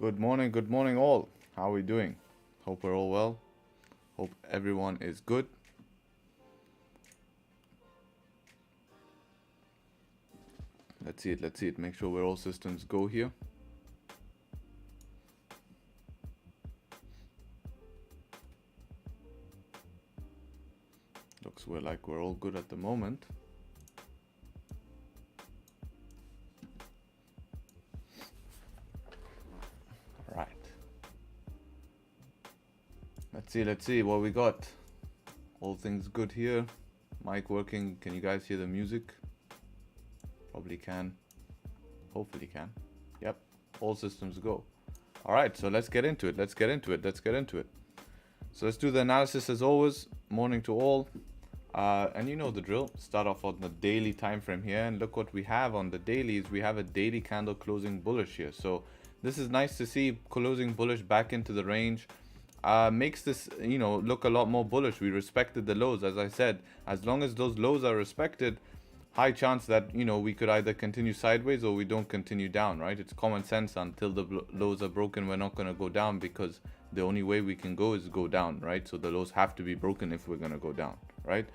Good morning all. How are we doing? Hope we're all well. Hope everyone is good. Let's see it. Make sure we're all systems go here. Looks like we're all good at the moment. All right. Let's see what we got. All things good here. Mic working. Can you guys hear the music? Probably can. Hopefully can. Yep. All systems go. All right. So let's get into it. So let's do the analysis as always. Morning to all. And you know the drill. Start off on the daily time frame here, and look what we have on the dailies. We have a daily candle closing bullish here. So this is nice to see, closing bullish back into the range. Makes this, look a lot more bullish. We respected the lows, as I said. As long as those lows are respected, high chance that we could either continue sideways or we don't continue down, right? It's common sense. Until the lows are broken, we're not going to go down, because the only way we can go is go down, right? So the lows have to be broken if we're going to go down, right?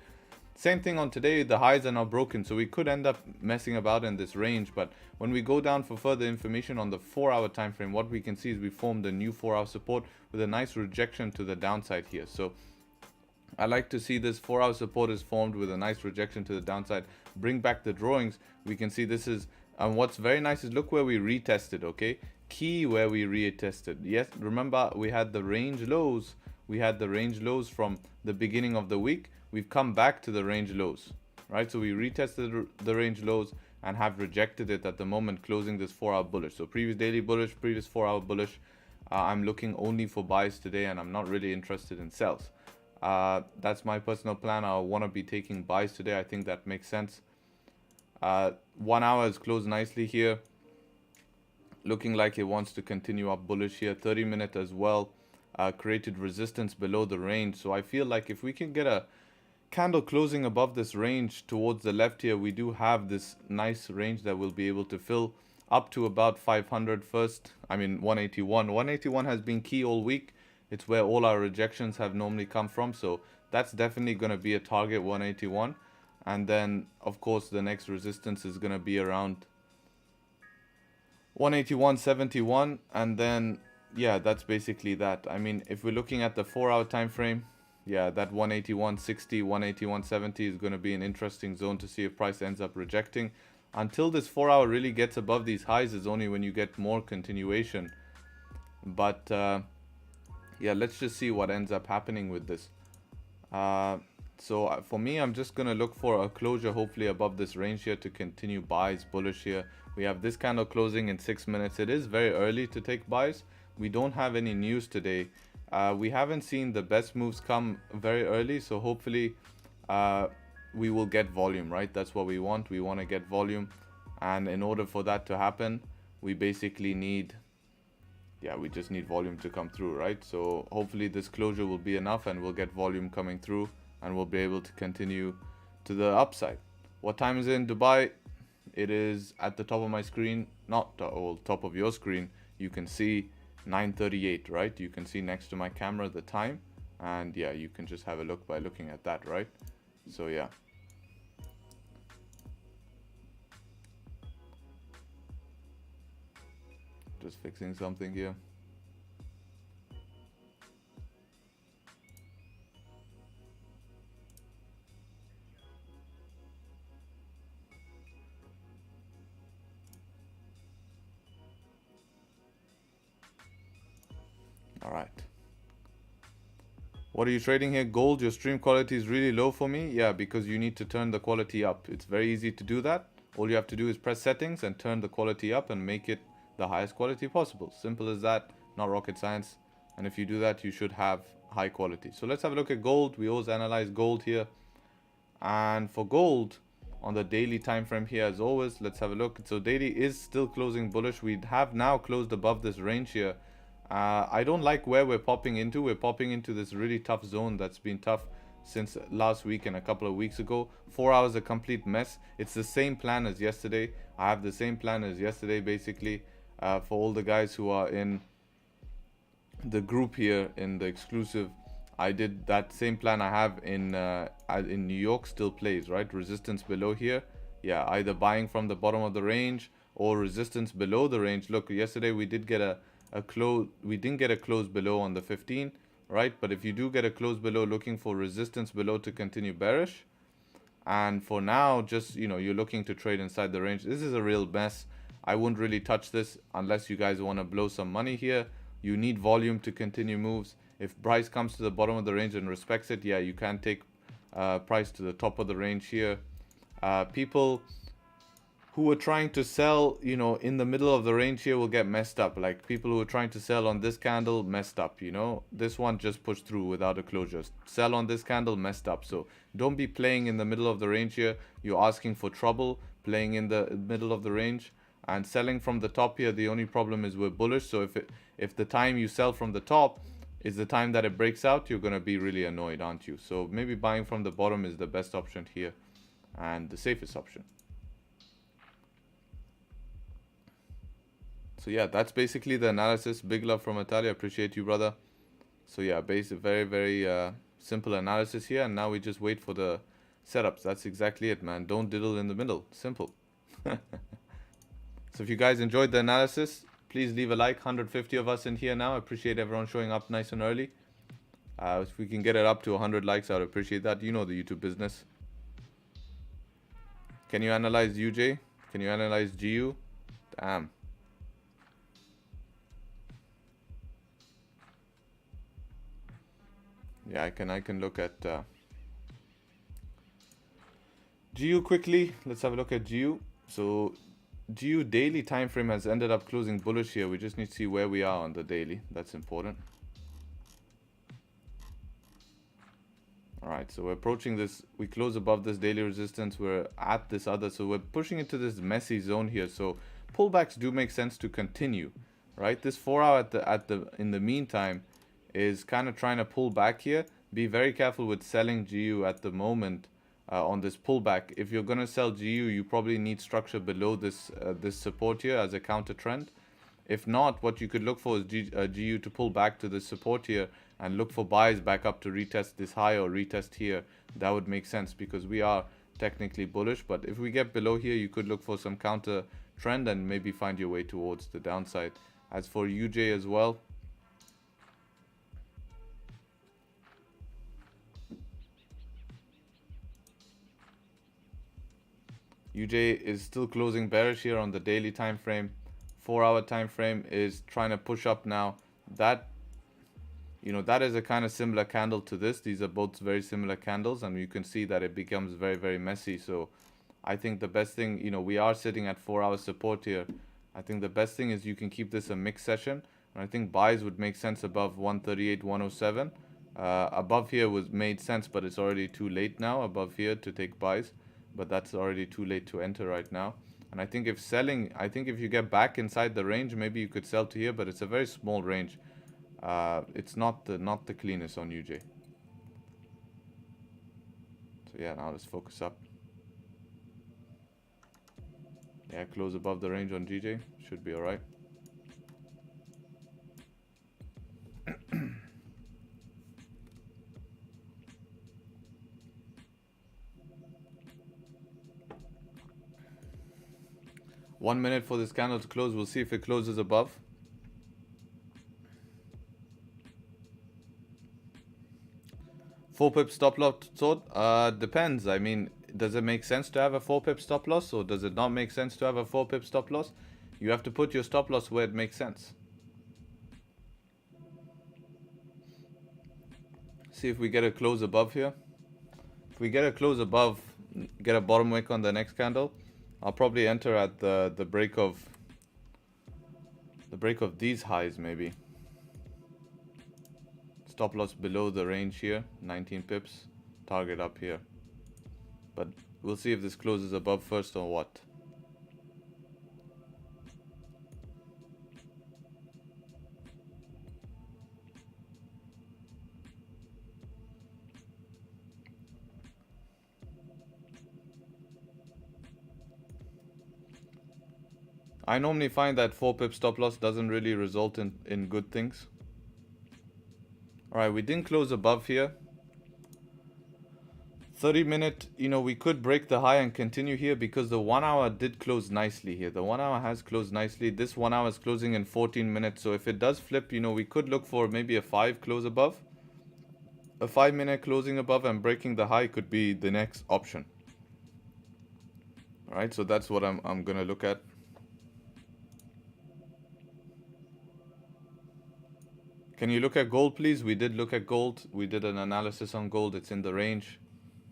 Same thing on today. The highs are not broken, so we could end up messing about in this range. But when we go down for further information on the 4-hour time frame, what we can see is we formed a new 4-hour support with a nice rejection to the downside here. So I like to see this 4-hour support is formed with a nice rejection to the downside. Bring back the drawings. We can see this is, and what's very nice is look where we retested, okay? Key where we retested. Yes, remember we had the range lows. We had the range lows from the beginning of the week. We've come back to the range lows, right? So we retested the range lows and have rejected it at the moment, closing this 4-hour bullish. So previous daily bullish, previous 4-hour bullish. I'm looking only for buys today, and I'm not really interested in sells. That's my personal plan. I want to be taking buys today. I think that makes sense. 1 hour is closed nicely here, looking like it wants to continue up bullish here. 30-minute as well, created resistance below the range. So I feel like if we can get a candle closing above this range towards the left here, we do have this nice range that we'll be able to fill up to about 500 first. 181 has been key all week. It's where all our rejections have normally come from, so that's definitely going to be a target, 181. And then of course the next resistance is going to be around 181.71, and then yeah, that's basically that. If we're looking at the 4-hour time frame, yeah, that 181.60, 181.70 is going to be an interesting zone to see if price ends up rejecting. Until this 4-hour really gets above these highs is only when you get more continuation. But yeah, let's just see what ends up happening with this. So for me, I'm just going to look for a closure hopefully above this range here to continue buys bullish here. We have this candle closing in 6 minutes. It is very early to take buys. We don't have any news today. We haven't seen the best moves come very early, so hopefully we will get volume, right? That's what we want. We want to get volume, and in order for that to happen, we basically need, we just need volume to come through, right? So hopefully this closure will be enough and we'll get volume coming through, and we'll be able to continue to the upside. What time is it in Dubai? It is at the top of my screen, not the top of your screen. You can see 9:38, right? You can see next to my camera the time, and yeah, you can just have a look by looking at that, right? So yeah, just fixing something here. All right, what are you trading here? Gold. Your stream quality is really low for me. Yeah, because you need to turn the quality up. It's very easy to do that. All you have to do is press settings and turn the quality up and make it the highest quality possible. Simple as that, not rocket science. And if you do that, you should have high quality. So let's have a look at gold. We always analyze gold here. And for gold, on the daily time frame here, as always, let's have a look. So daily is still closing bullish. We have now closed above this range here. I don't like where we're popping into. We're popping into this really tough zone that's been tough since last week and a couple of weeks ago. 4 hours a complete mess. It's the same plan as yesterday. I have the same plan as yesterday basically, for all the guys who are in the group here in the exclusive, I did that same plan I have in New York still plays, right? Resistance below here. Yeah, either buying from the bottom of the range or resistance below the range. Look, yesterday we did get a close. We didn't get a close below on the 15, right? But if you do get a close below, looking for resistance below to continue bearish. And for now, just, you're looking to trade inside the range. This is a real mess. I wouldn't really touch this unless you guys want to blow some money here. You need volume to continue moves. If price comes to the bottom of the range and respects it, yeah, you can take price to the top of the range here. People who are trying to sell, in the middle of the range here will get messed up. Like people who are trying to sell on this candle, messed up, This one just pushed through without a closure. Sell on this candle, messed up. So don't be playing in the middle of the range here. You're asking for trouble playing in the middle of the range. And selling from the top here, the only problem is we're bullish. So if the time you sell from the top is the time that it breaks out, you're going to be really annoyed, aren't you? So maybe buying from the bottom is the best option here and the safest option. So yeah, that's basically the analysis. Big love from Italia. Appreciate you, brother. So yeah, basic, very, very simple analysis here. And now we just wait for the setups. That's exactly it, man. Don't diddle in the middle. Simple. So if you guys enjoyed the analysis, please leave a like. 150 of us in here now. I appreciate everyone showing up nice and early. If we can get it up to 100 likes, I would appreciate that. You know the YouTube business. Can you analyze UJ? Can you analyze GU? Damn. Yeah, I can look at GU quickly. Let's have a look at GU. So GU daily time frame has ended up closing bullish here. We just need to see where we are on the daily. That's important. All right, so we're approaching this. We close above this daily resistance. We're at this other, so we're pushing into this messy zone here. So pullbacks do make sense to continue, right? This 4 hour in the meantime is kind of trying to pull back here. Be very careful with selling GU at the moment on this pullback. If you're going to sell GU, you probably need structure below this this support here as a counter trend. If not, what you could look for is GU to pull back to the support here and look for buys back up to retest this high or retest here. That would make sense because we are technically bullish. But if we get below here, you could look for some counter trend and maybe find your way towards the downside. As for UJ as well, UJ is still closing bearish here on the daily time frame. 4 hour time frame is trying to push up now. That, that is a kind of similar candle to this. These are both very similar candles, and you can see that it becomes very, very messy. So I think the best thing, we are sitting at 4 hour support here. I think the best thing is you can keep this a mixed session, and I think buys would make sense above 138, 107. Above here made sense, but it's already too late now above here to take buys. But that's already too late to enter right now. And I think if you get back inside the range, maybe you could sell to here, but it's a very small range. It's not the cleanest on UJ. So yeah, now let's focus up. Yeah, close above the range on GJ. Should be alright. One minute for this candle to close. We'll see if it closes above. Four pip stop loss sort? Depends. I mean, does it make sense to have a 4 pip stop loss, or does it not make sense to have a 4 pip stop loss? You have to put your stop loss where it makes sense. See if we get a close above here. If we get a close above, get a bottom wick on the next candle, I'll probably enter at the break of these highs maybe. Stop loss below the range here, 19 pips. Target up here. But we'll see if this closes above first or what. I normally find that 4 pip stop loss doesn't really result in good things. All right, we didn't close above here. 30-minute, you know, we could break the high and continue here because the 1 hour did close nicely here. The 1 hour has closed nicely. This 1 hour is closing in 14 minutes. So if it does flip, you know, we could look for maybe a 5 close above. A 5-minute closing above and breaking the high could be the next option. All right, so that's what I'm going to look at. Can you look at gold, please? We did look at gold. We did an analysis on gold. It's in the range.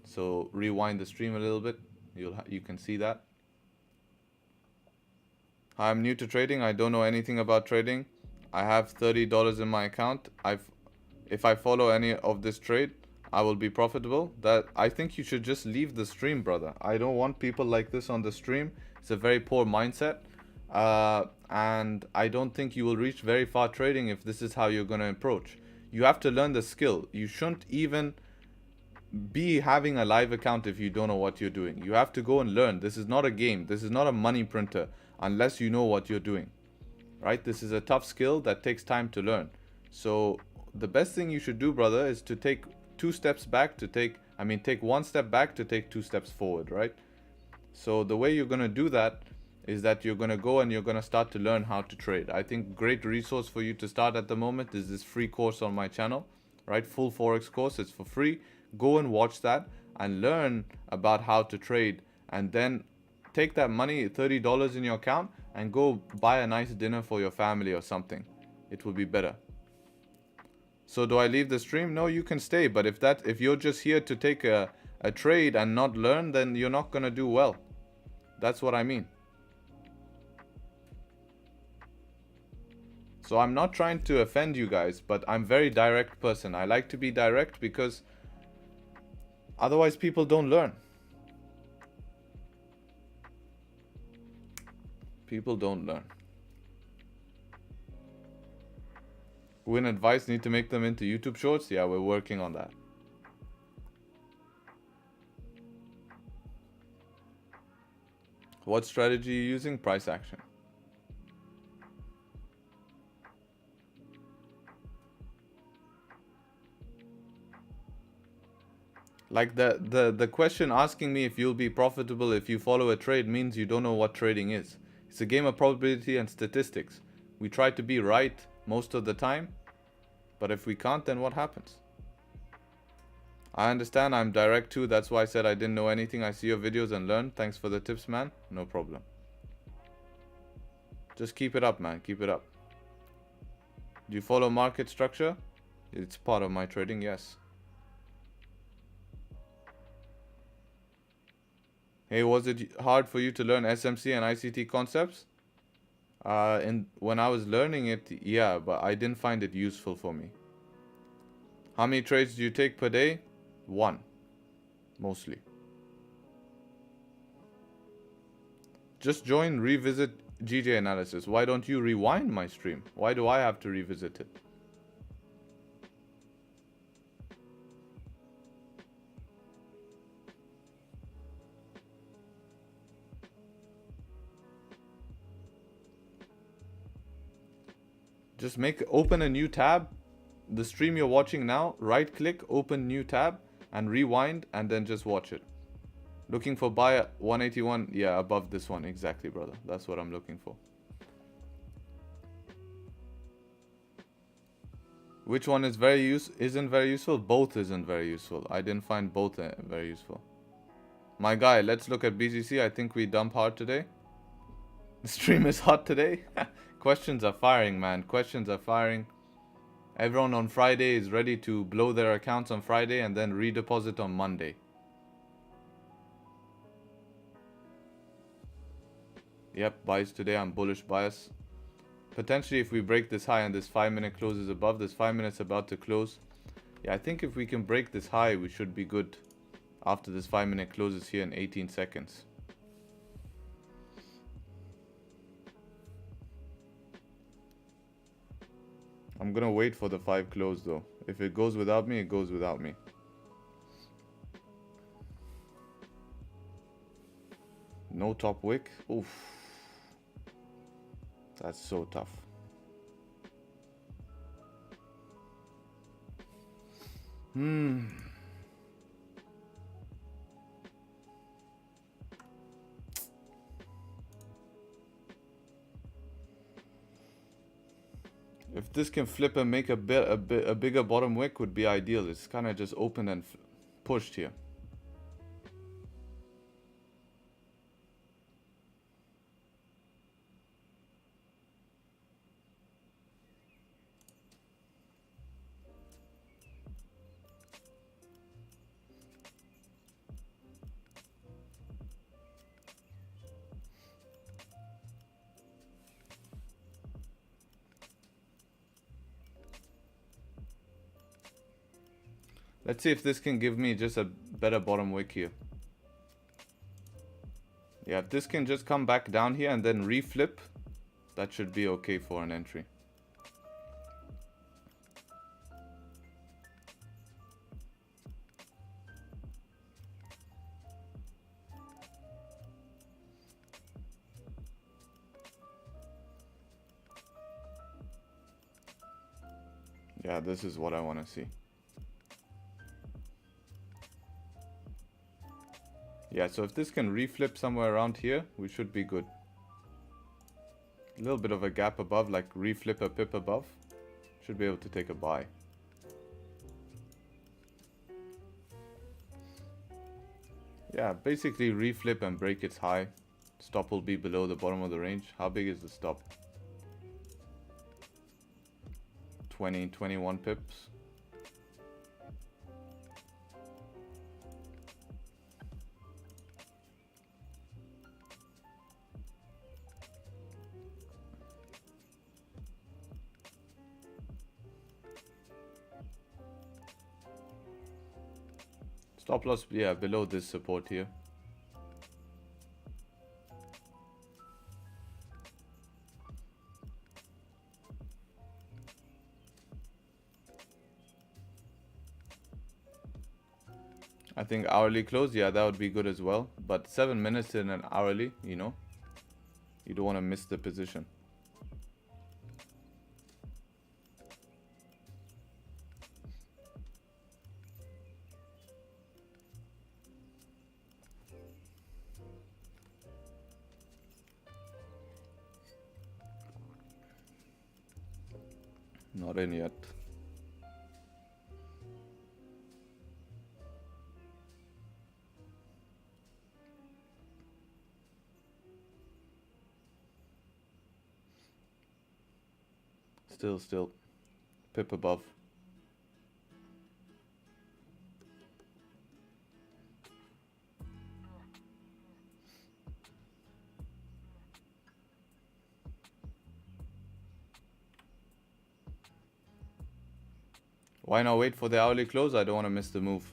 So rewind the stream a little bit. You can see that. I'm new to trading. I don't know anything about trading. I have $30 in my account. If I follow any of this trade, I will be profitable. That I think you should just leave the stream, brother. I don't want people like this on the stream. It's a very poor mindset. And I don't think you will reach very far trading if this is how you're going to approach. You have to learn the skill. You shouldn't even be having a live account if you don't know what you're doing. You have to go and learn. This is not a game. This is not a money printer unless you know what you're doing. Right? This is a tough skill that takes time to learn. So the best thing you should do, brother, is to take take 1 step back to take 2 steps forward, right? So the way you're going to do that is that you're going to go and you're going to start to learn how to trade. I think great resource for you to start at the moment is this free course on my channel, right? Full Forex course. It's for free. Go and watch that and learn about how to trade, and then take that money, $30 in your account, and go buy a nice dinner for your family or something. It will be better. So do I leave the stream? No, you can stay. But if you're just here to take a trade and not learn, then you're not going to do well. That's what I mean. So I'm not trying to offend you guys, but I'm a very direct person. I like to be direct because otherwise people don't learn. People don't learn. Win advice, need to make them into YouTube shorts? Yeah, we're working on that. What strategy are you using? Price action. Like the question asking me if you'll be profitable if you follow a trade means you don't know what trading is. It's a game of probability and statistics. We try to be right most of the time, but if we can't, then what happens? I understand, I'm direct too. That's why I said I didn't know anything. I see your videos and learn. Thanks for the tips, man. No problem. Just keep it up, man. Keep it up. Do you follow market structure? It's part of my trading, yes. Hey, was it hard for you to learn SMC and ICT concepts? When I was learning it, yeah, but I didn't find it useful for me. How many trades do you take per day? 1, mostly. Just join revisit GJ analysis. Why don't you rewind my stream? Why do I have to revisit it? Just open a new tab. The stream you're watching now, right click, open new tab and rewind, and then just watch it. Looking for buy at 181. Yeah, above this one. Exactly, brother. That's what I'm looking for. Which one is isn't very useful? Both isn't very useful. I didn't find both very useful. My guy, let's look at BCC. I think we dump hard today. The stream is hot today. Questions are firing, man. Questions are firing. Everyone on Friday is ready to blow their accounts on Friday and then redeposit on Monday. Yep, buys today. I'm bullish bias. Potentially if we break this high and this 5-minute closes above, this 5 minutes about to close. Yeah, I think if we can break this high, we should be good after this 5-minute closes here in 18 seconds. I'm gonna wait for the 5 close though. If it goes without me, it goes without me. No top wick. Oof. That's so tough. If this can flip and make a bigger bottom wick would be ideal. It's kind of just open and pushed here. Let's see if this can give me just a better bottom wick here. Yeah, if this can just come back down here and then reflip, that should be okay for an entry. Yeah, this is what I want to see. Yeah, so if this can reflip somewhere around here, we should be good. A little bit of a gap above, like reflip a pip above. Should be able to take a buy. Yeah, basically reflip and break its high. Stop will be below the bottom of the range. How big is the stop? 20, 21 pips. Stop loss, yeah, below this support here. I think hourly close, yeah, that would be good as well. But 7 minutes in an hourly, you know, you don't want to miss the position. Not in yet. Still. Pip above. Why not wait for the hourly close? I don't want to miss the move.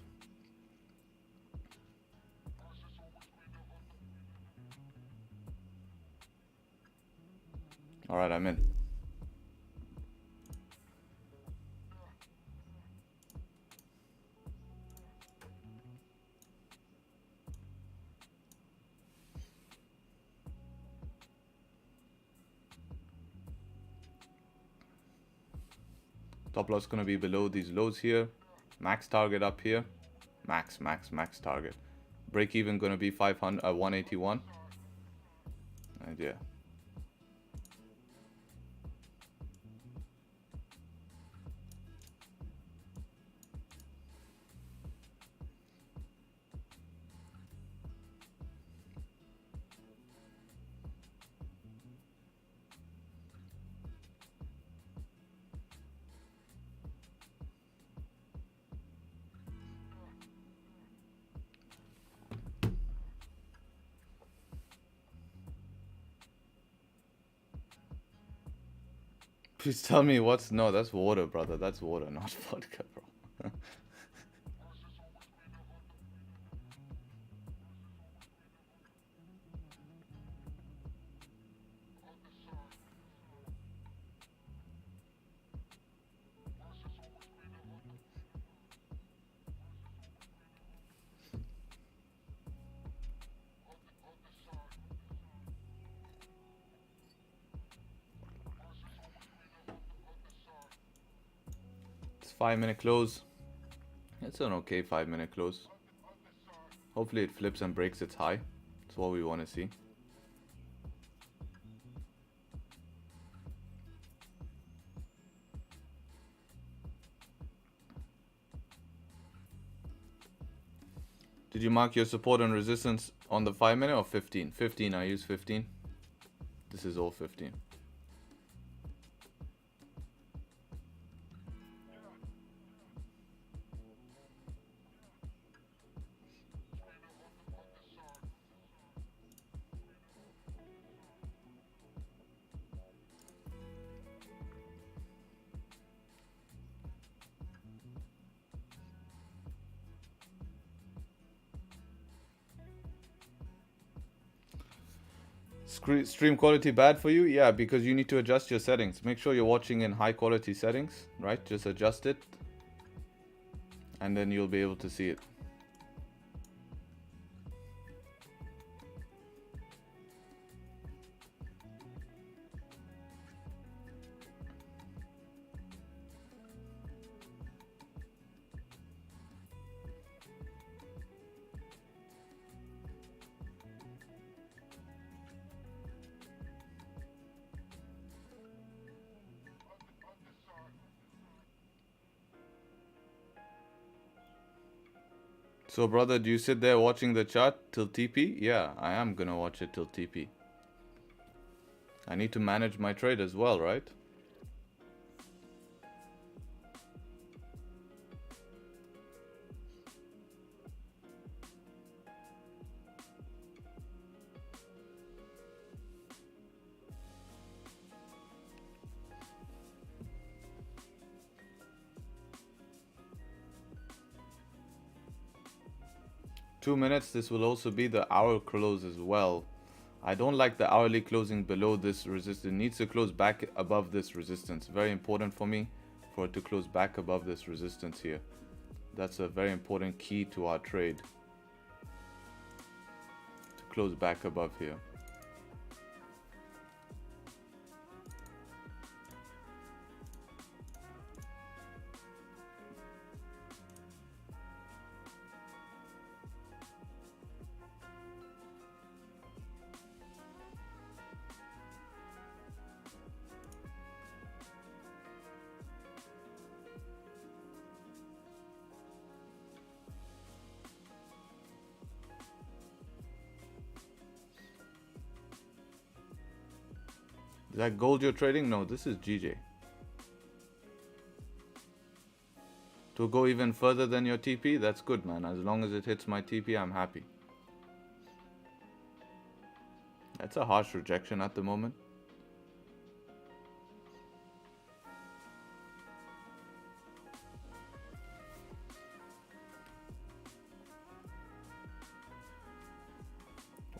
Alright, I'm in. Top loss gonna be below these lows here. Max target up here. Max target. Break even gonna be 181. And yeah. Please tell me what's... No, that's water, brother. That's water, not vodka, bro. It's 5-minute close. It's an okay 5-minute close. Hopefully it flips and breaks its high. That's what we want to see. Did you mark your support and resistance on the 5-minute or 15? 15, I use 15. This is all 15. Stream quality bad for you? Yeah, because you need to adjust your settings. Make sure you're watching in high quality settings, right? Just adjust it and then you'll be able to see it. So brother, do you sit there watching the chart till TP? Yeah, I am gonna watch it till TP. I need to manage my trade as well, right? Two minutes, this will also be the hour close as well. I don't like the hourly closing below this resistance. It needs to close back above this resistance. Very important for me for it to close back above this resistance here. That's a very important key to our trade. To close back above here. Is that gold you're trading? No, this is GJ. To go even further than your TP, that's good, man. As long as it hits my TP, I'm happy. That's a harsh rejection at the moment.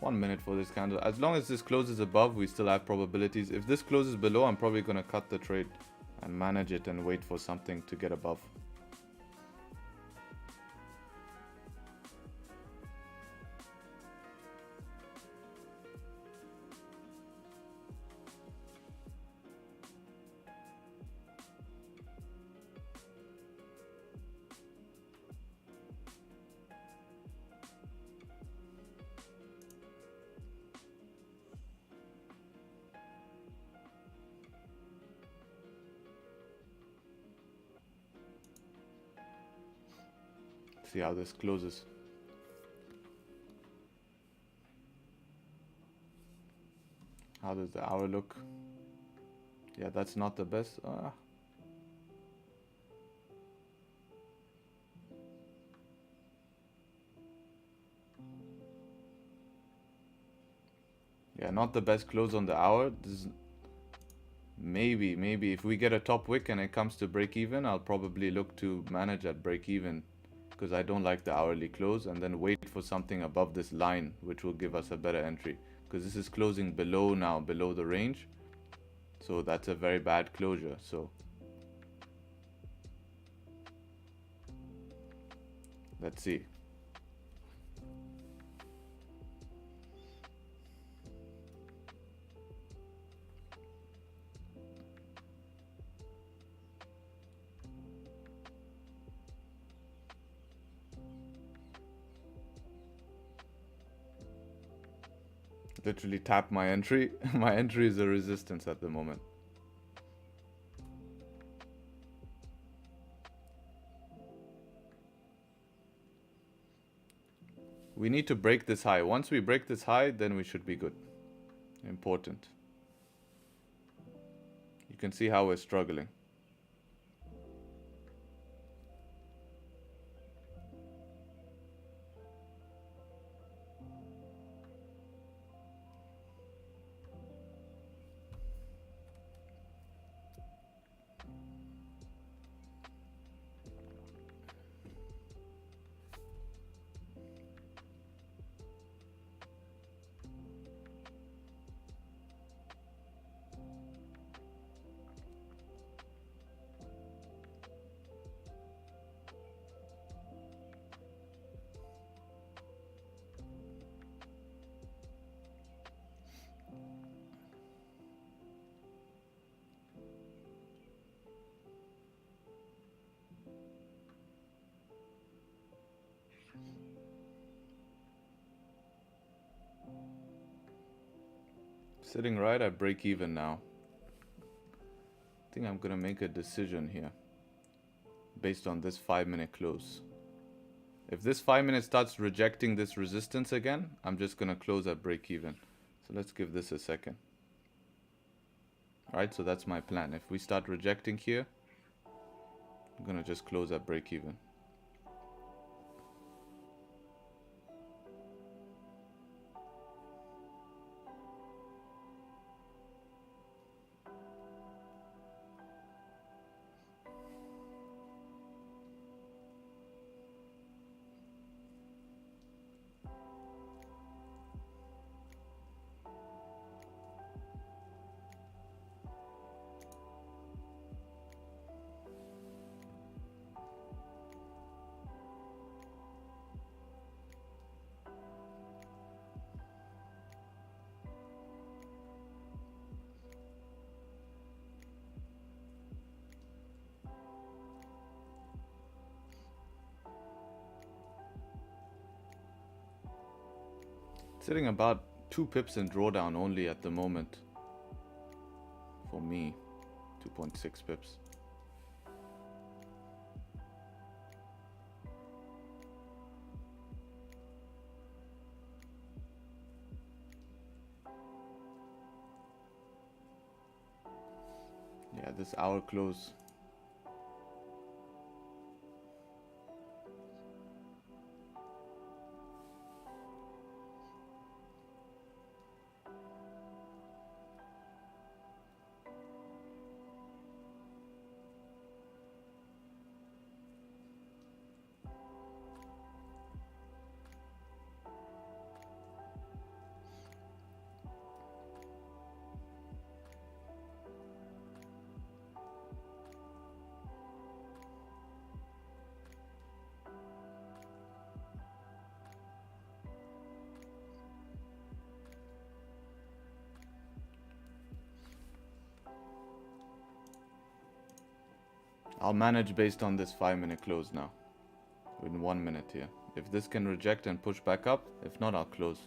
One minute for this candle. As long as this closes above, we still have probabilities. If this closes below, I'm probably going to cut the trade and manage it and wait for something to get above. See how this closes. How does the hour look? Yeah, that's not the best. Yeah, not the best close on the hour. This is maybe if we get a top wick and it comes to break even, I'll probably look to manage at break even, because I don't like the hourly close, and then wait for something above this line which will give us a better entry, because this is closing below now, below the range, so that's a very bad closure. So let's see. Literally tap my entry. My entry is a resistance at the moment. We need to break this high. Once we break this high, then we should be good. Important. You can see how we're struggling. Sitting right at break even now. I think I'm gonna make a decision here based on this 5-minute close. If this 5 minute starts rejecting this resistance again, I'm just gonna close at break even. So let's give this a second. Alright, so that's my plan. If we start rejecting here, I'm gonna just close at break even. Sitting about 2 pips in drawdown only at the moment. For me, 2.6 pips. Yeah, this hour close. I'll manage based on this 5-minute close now. In 1 minute here. If this can reject and push back up, if not, I'll close.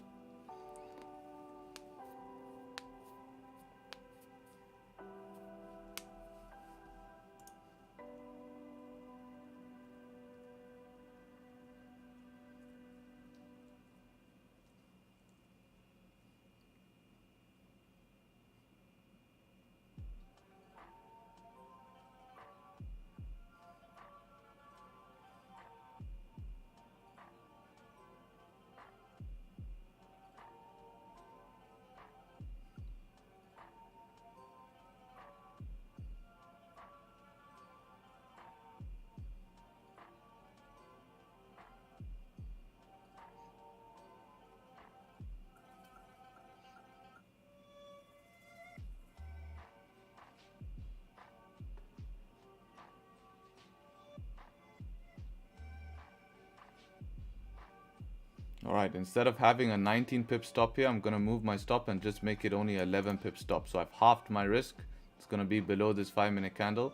Alright, instead of having a 19 pip stop here, I'm going to move my stop and just make it only 11 pip stop. So I've halved my risk. It's going to be below this 5-minute candle.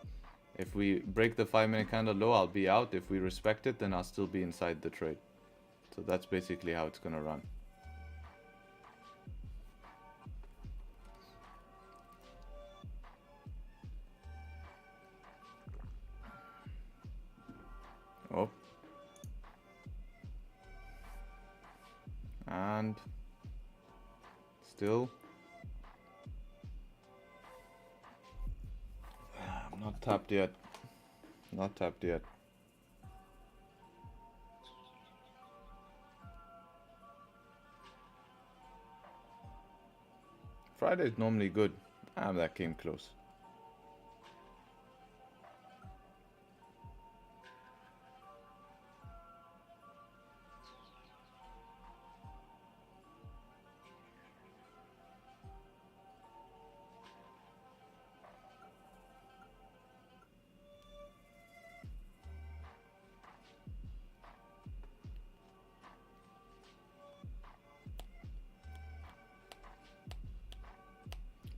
If we break the 5-minute candle low, I'll be out. If we respect it, then I'll still be inside the trade. So that's basically how it's going to run. Oh. And still. I'm not tapped yet. Not tapped yet. Friday is normally good. Ah, that came close.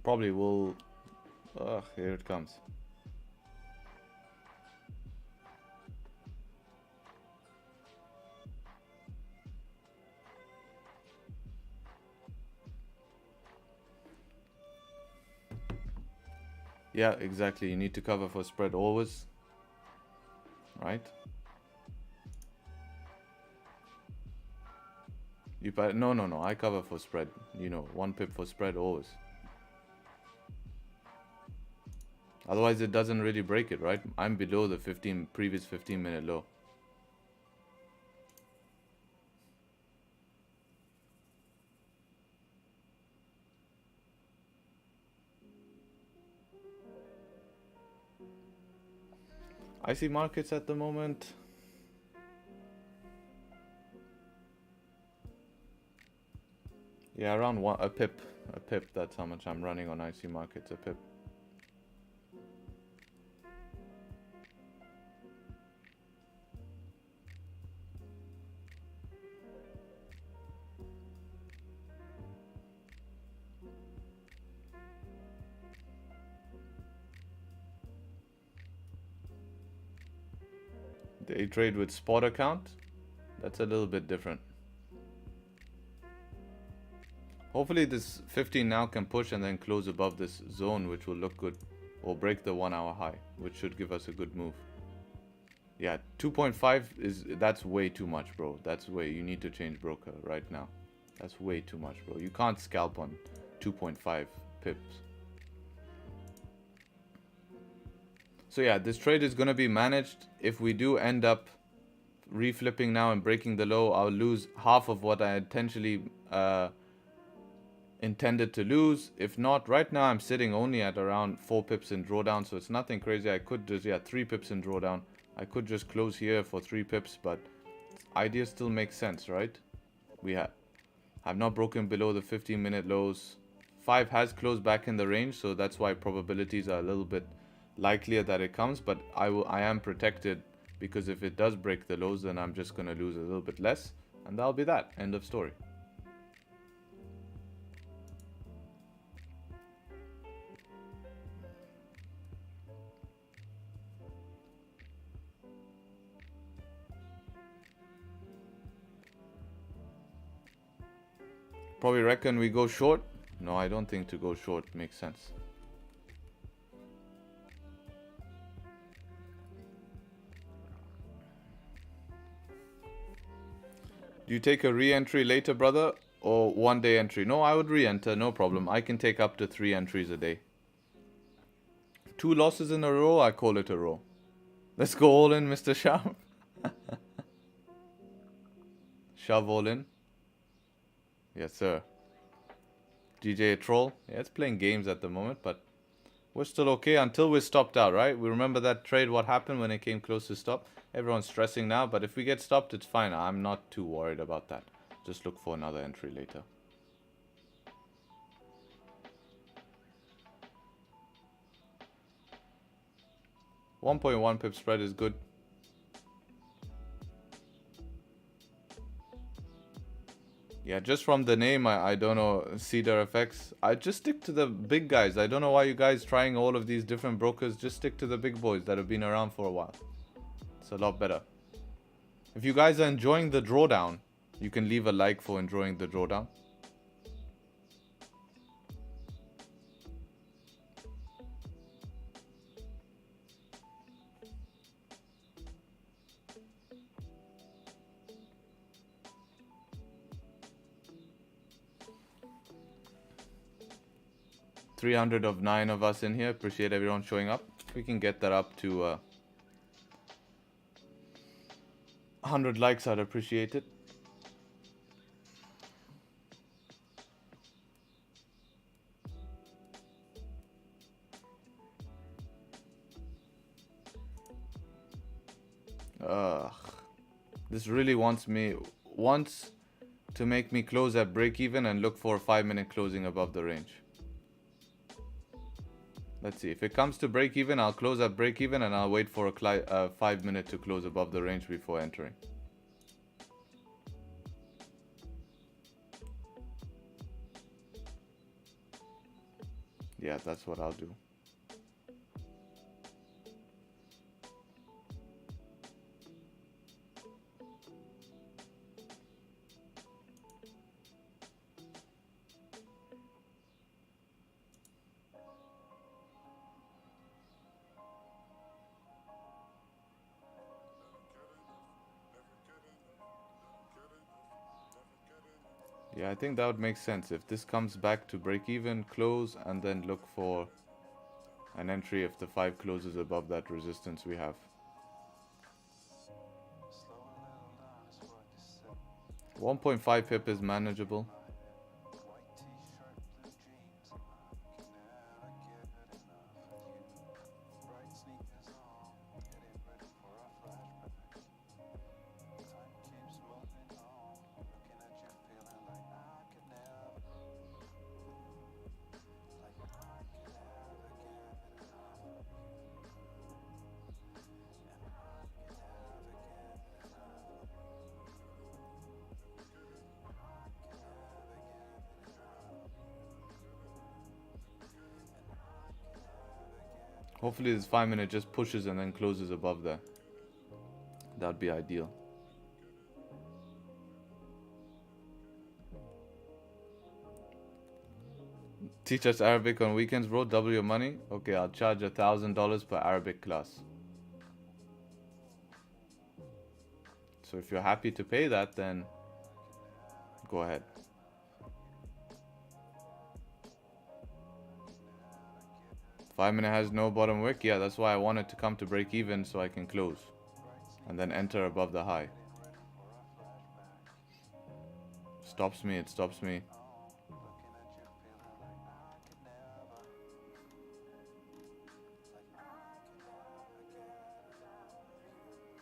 Probably will. Ugh, here it comes. Yeah, exactly. You need to cover for spread always. Right? You buy, no. I cover for spread. You know, 1 pip for spread always. Otherwise, it doesn't really break it, right? I'm below the previous 15-minute low. I see markets at the moment. Yeah, around a pip. A pip, that's how much I'm running on IC markets, a pip. Day trade with spot account, that's a little bit different. Hopefully this 15 now can push and then close above this zone, which will look good, or break the 1 hour high, which should give us a good move. Yeah, 2.5 that's way too much, bro. That's way, you need to change broker right now. That's way too much, bro. You can't scalp on 2.5 pips. So yeah, this trade is going to be managed. If we do end up reflipping now and breaking the low, I'll lose half of what I intentionally intended to lose. If not, right now I'm sitting only at around 4 pips in drawdown, so it's nothing crazy. I could just, 3 pips in drawdown. I could just close here for 3 pips, but idea still makes sense, right? We have not broken below the 15-minute lows. 5 has closed back in the range, so that's why probabilities are a little bit likelier that it comes, but I am protected, because if it does break the lows, then I'm just going to lose a little bit less, and that'll be that. End of story. Probably reckon we go short. No, I don't think to go short makes sense. Do you take a re-entry later, brother, or 1 day entry? No, I would re-enter, no problem. I can take up to 3 entries a day. 2 losses in a row, I call it a row. Let's go all in, Mr. Sharp. Shove all in. Yes, sir. DJ Troll. Yeah, it's playing games at the moment, but we're still okay until we're stopped out, right? We remember that trade, what happened when it came close to stop. Everyone's stressing now, but if we get stopped, it's fine. I'm not too worried about that. Just look for another entry later. .1 pip spread is good. Yeah, just from the name, I don't know, Cedar FX. I just stick to the big guys. I don't know why you guys trying all of these different brokers. Just stick to the big boys that have been around for a while. It's a lot better. If you guys are enjoying the drawdown, you can leave a like for enjoying the drawdown. 300 of 9 of us in here. Appreciate everyone showing up. We can get that up to 100 likes. I'd appreciate it. This really wants to make me close at break even and look for a 5-minute closing above the range. Let's see. If it comes to break even, I'll close at break even and I'll wait for a 5-minute to close above the range before entering. Yeah, that's what I'll do. Yeah, I think that would make sense. If this comes back to break even, close, and then look for an entry if the 5 closes above that resistance we have. 1.5 pip is manageable. Hopefully this 5-minute just pushes and then closes above there. That'd be ideal. Teach us Arabic on weekends, bro. Double your money. Okay, I'll charge $1,000 per Arabic class. So if you're happy to pay that, then go ahead. Five-minute has no bottom wick. Yeah, that's why I want it to come to break even so I can close and then enter above the high. Stops me, it stops me.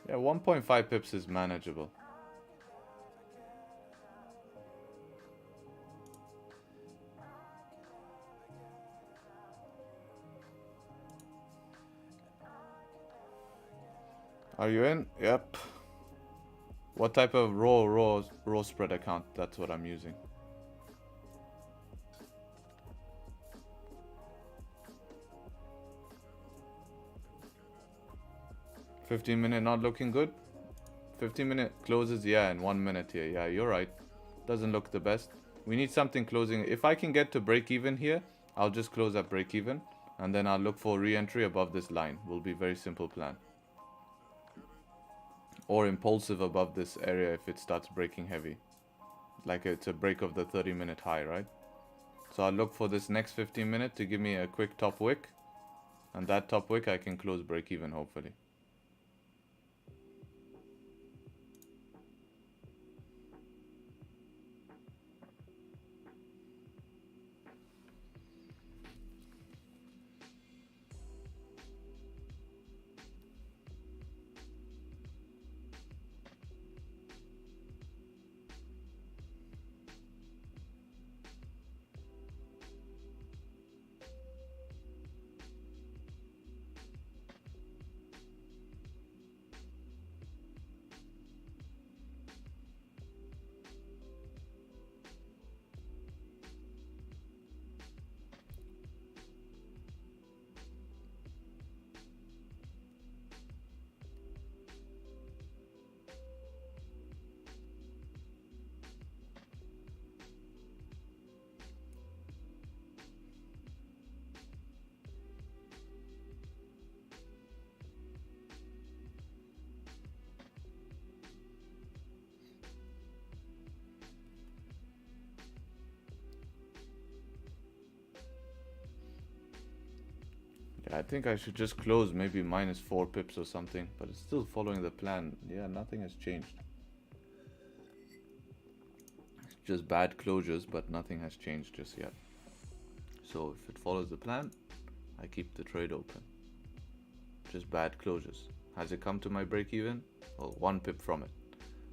Yeah, 1.5 pips is manageable. Are you in? Yep. What type of raw spread account? That's what I'm using. $15-minute not looking good. 15-minute closes, yeah, in 1 minute here. Yeah, you're right. Doesn't look the best. We need something closing. If I can get to break even here, I'll just close at break even, and then I'll look for re-entry above this line. Will be very simple plan. Or impulsive above this area if it starts breaking heavy. Like it's a break of the 30-minute high, right? So I'll look for this next 15-minute to give me a quick top wick. And that top wick I can close break even, hopefully. Yeah, I think I should just close maybe -4 pips or something, but it's still following the plan. Yeah, nothing has changed. It's just bad closures, but nothing has changed just yet. So if it follows the plan, I keep the trade open. Just bad closures. Has it come to my break even? Well, 1 pip from it.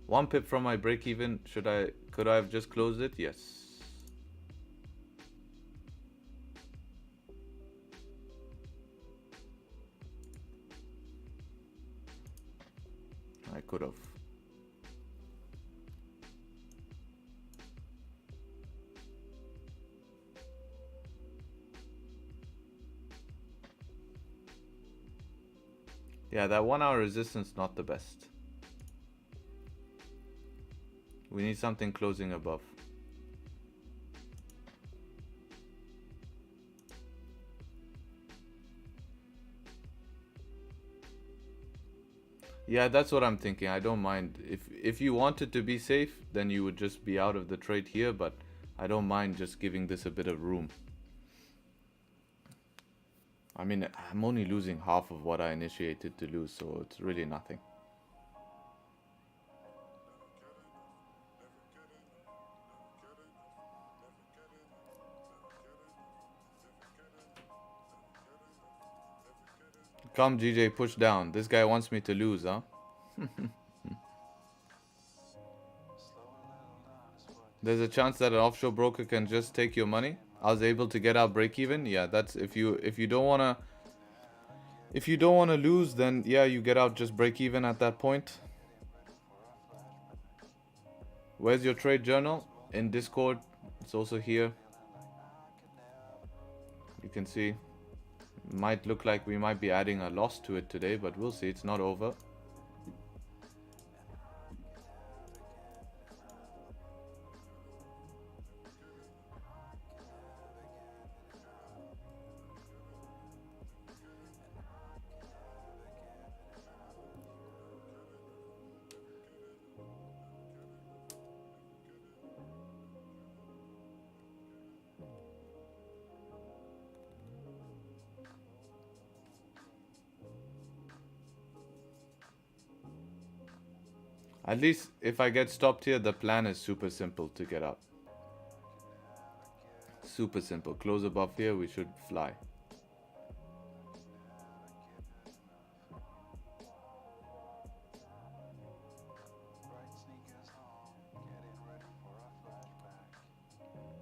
1 pip from my break even. Could I have just closed it? Yes. I could have. Yeah, that 1 hour resistance not the best. We need something closing above. Yeah, that's what I'm thinking. I don't mind. If you wanted to be safe, then you would just be out of the trade here, but I don't mind just giving this a bit of room. I mean, I'm only losing half of what I initiated to lose, so it's really nothing. Come, GJ, push down. This guy wants me to lose, huh? There's a chance that an offshore broker can just take your money. I was able to get out break even. Yeah, that's if you don't wanna lose, then yeah, you get out just break even at that point. Where's your trade journal? In Discord. It's also here. You can see. Might look like we might be adding a loss to it today, but we'll see. It's not over. At least if I get stopped here, the plan is super simple to get out. Super simple. Close above here, we should fly.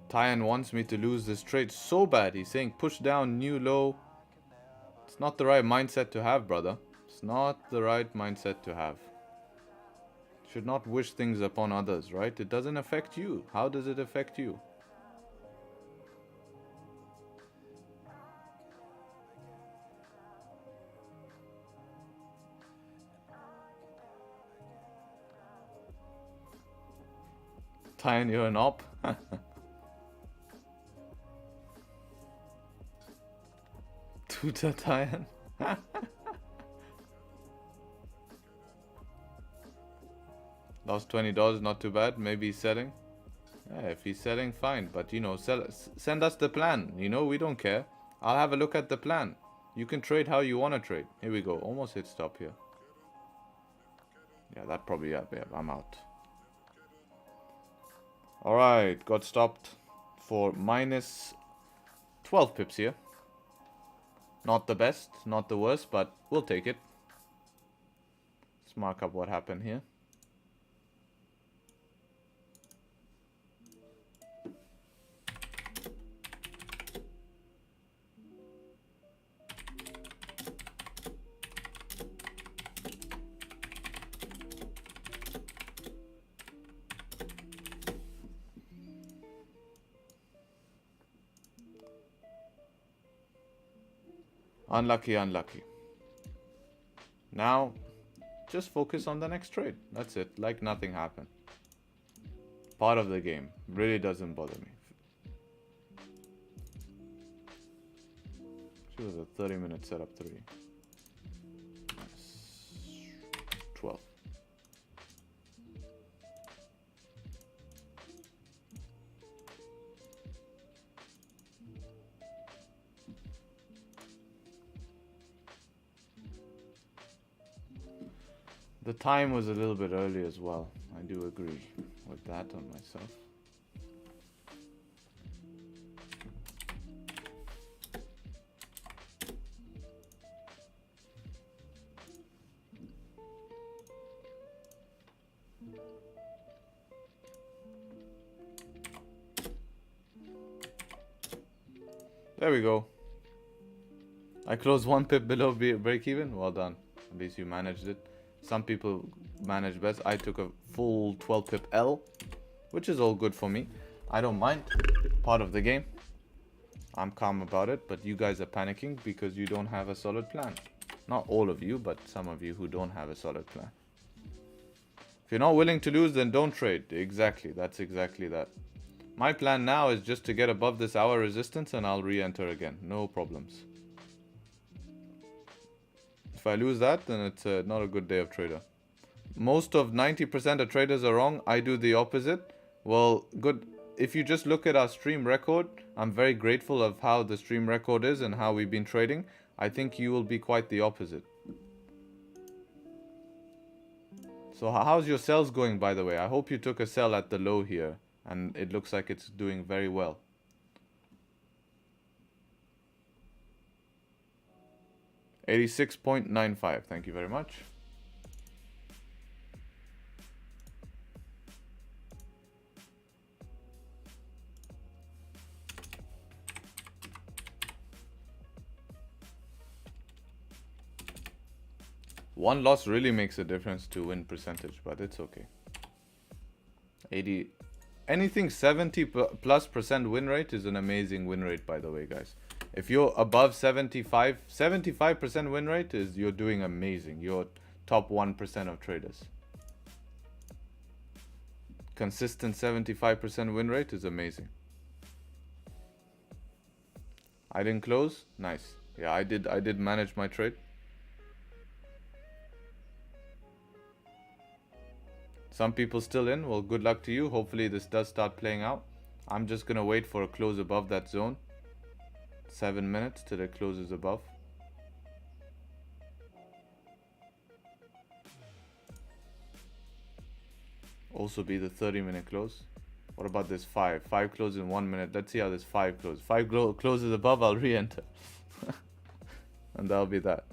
Tyan wants me to lose this trade so bad. He's saying push down, new low. It's not the right mindset to have, brother. It's not the right mindset to have. Should not wish things upon others, right? It doesn't affect you. How does it affect you? Tyan, you're an op. Tuta Tyan. Lost $20, not too bad. Maybe he's selling. Yeah, if he's selling, fine. But, you know, send us the plan. You know, we don't care. I'll have a look at the plan. You can trade how you want to trade. Here we go. Almost hit stop here. Yeah, that probably, yeah, I'm out. Alright, got stopped for minus 12 pips here. Not the best, not the worst, but we'll take it. Let's mark up what happened here. Unlucky, unlucky. Now, just focus on the next trade. That's it. Like nothing happened. Part of the game. Really doesn't bother me. She was a 30-minute setup 3. 12. The time was a little bit early as well. I do agree with that on myself. There we go. I closed 1 pip below break even. Well done. At least you managed it. Some people manage best. I took a full 12 pip L, which is all good for me. I don't mind. Part of the game. I'm calm about it, but you guys are panicking because you don't have a solid plan. Not all of you, but some of you who don't have a solid plan. If you're not willing to lose, then don't trade. Exactly. That's exactly that. My plan now is just to get above this hour resistance and I'll re-enter again. No problems. If I lose that, then it's not a good day of trader. Most of 90% of traders are wrong. I do the opposite. Well, good. If you just look at our stream record, I'm very grateful of how the stream record is and how we've been trading. I think you will be quite the opposite. So how's your sales going, by the way? I hope you took a sell at the low here. And it looks like it's doing very well. $86.95. Thank you very much. One loss really makes a difference to win percentage, but it's okay. 80. Anything 70+ % win rate is an amazing win rate, by the way, guys. If you're above 75% win rate, you're doing amazing. You're top 1% of traders. Consistent 75% win rate is amazing. I didn't close. Nice. Yeah, I did manage my trade. Some people still in. Well, good luck to you. Hopefully this does start playing out. I'm just going to wait for a close above that zone. 7 minutes till it closes above. Also be the 30-minute close. What about this 5? 5 closes in 1 minute. Let's see how this 5 closes. 5 closes above, I'll re-enter. And that'll be that.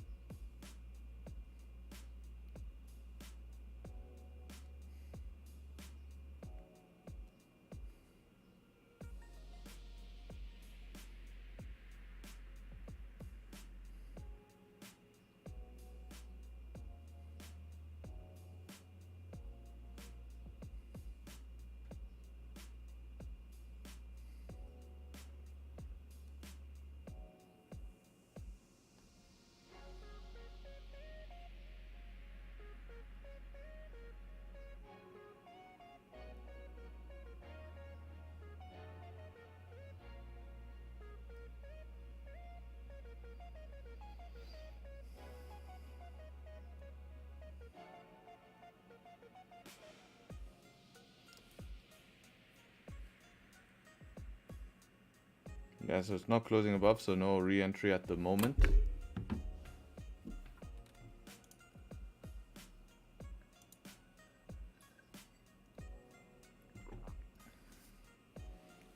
Yeah, so it's not closing above, so no re-entry at the moment.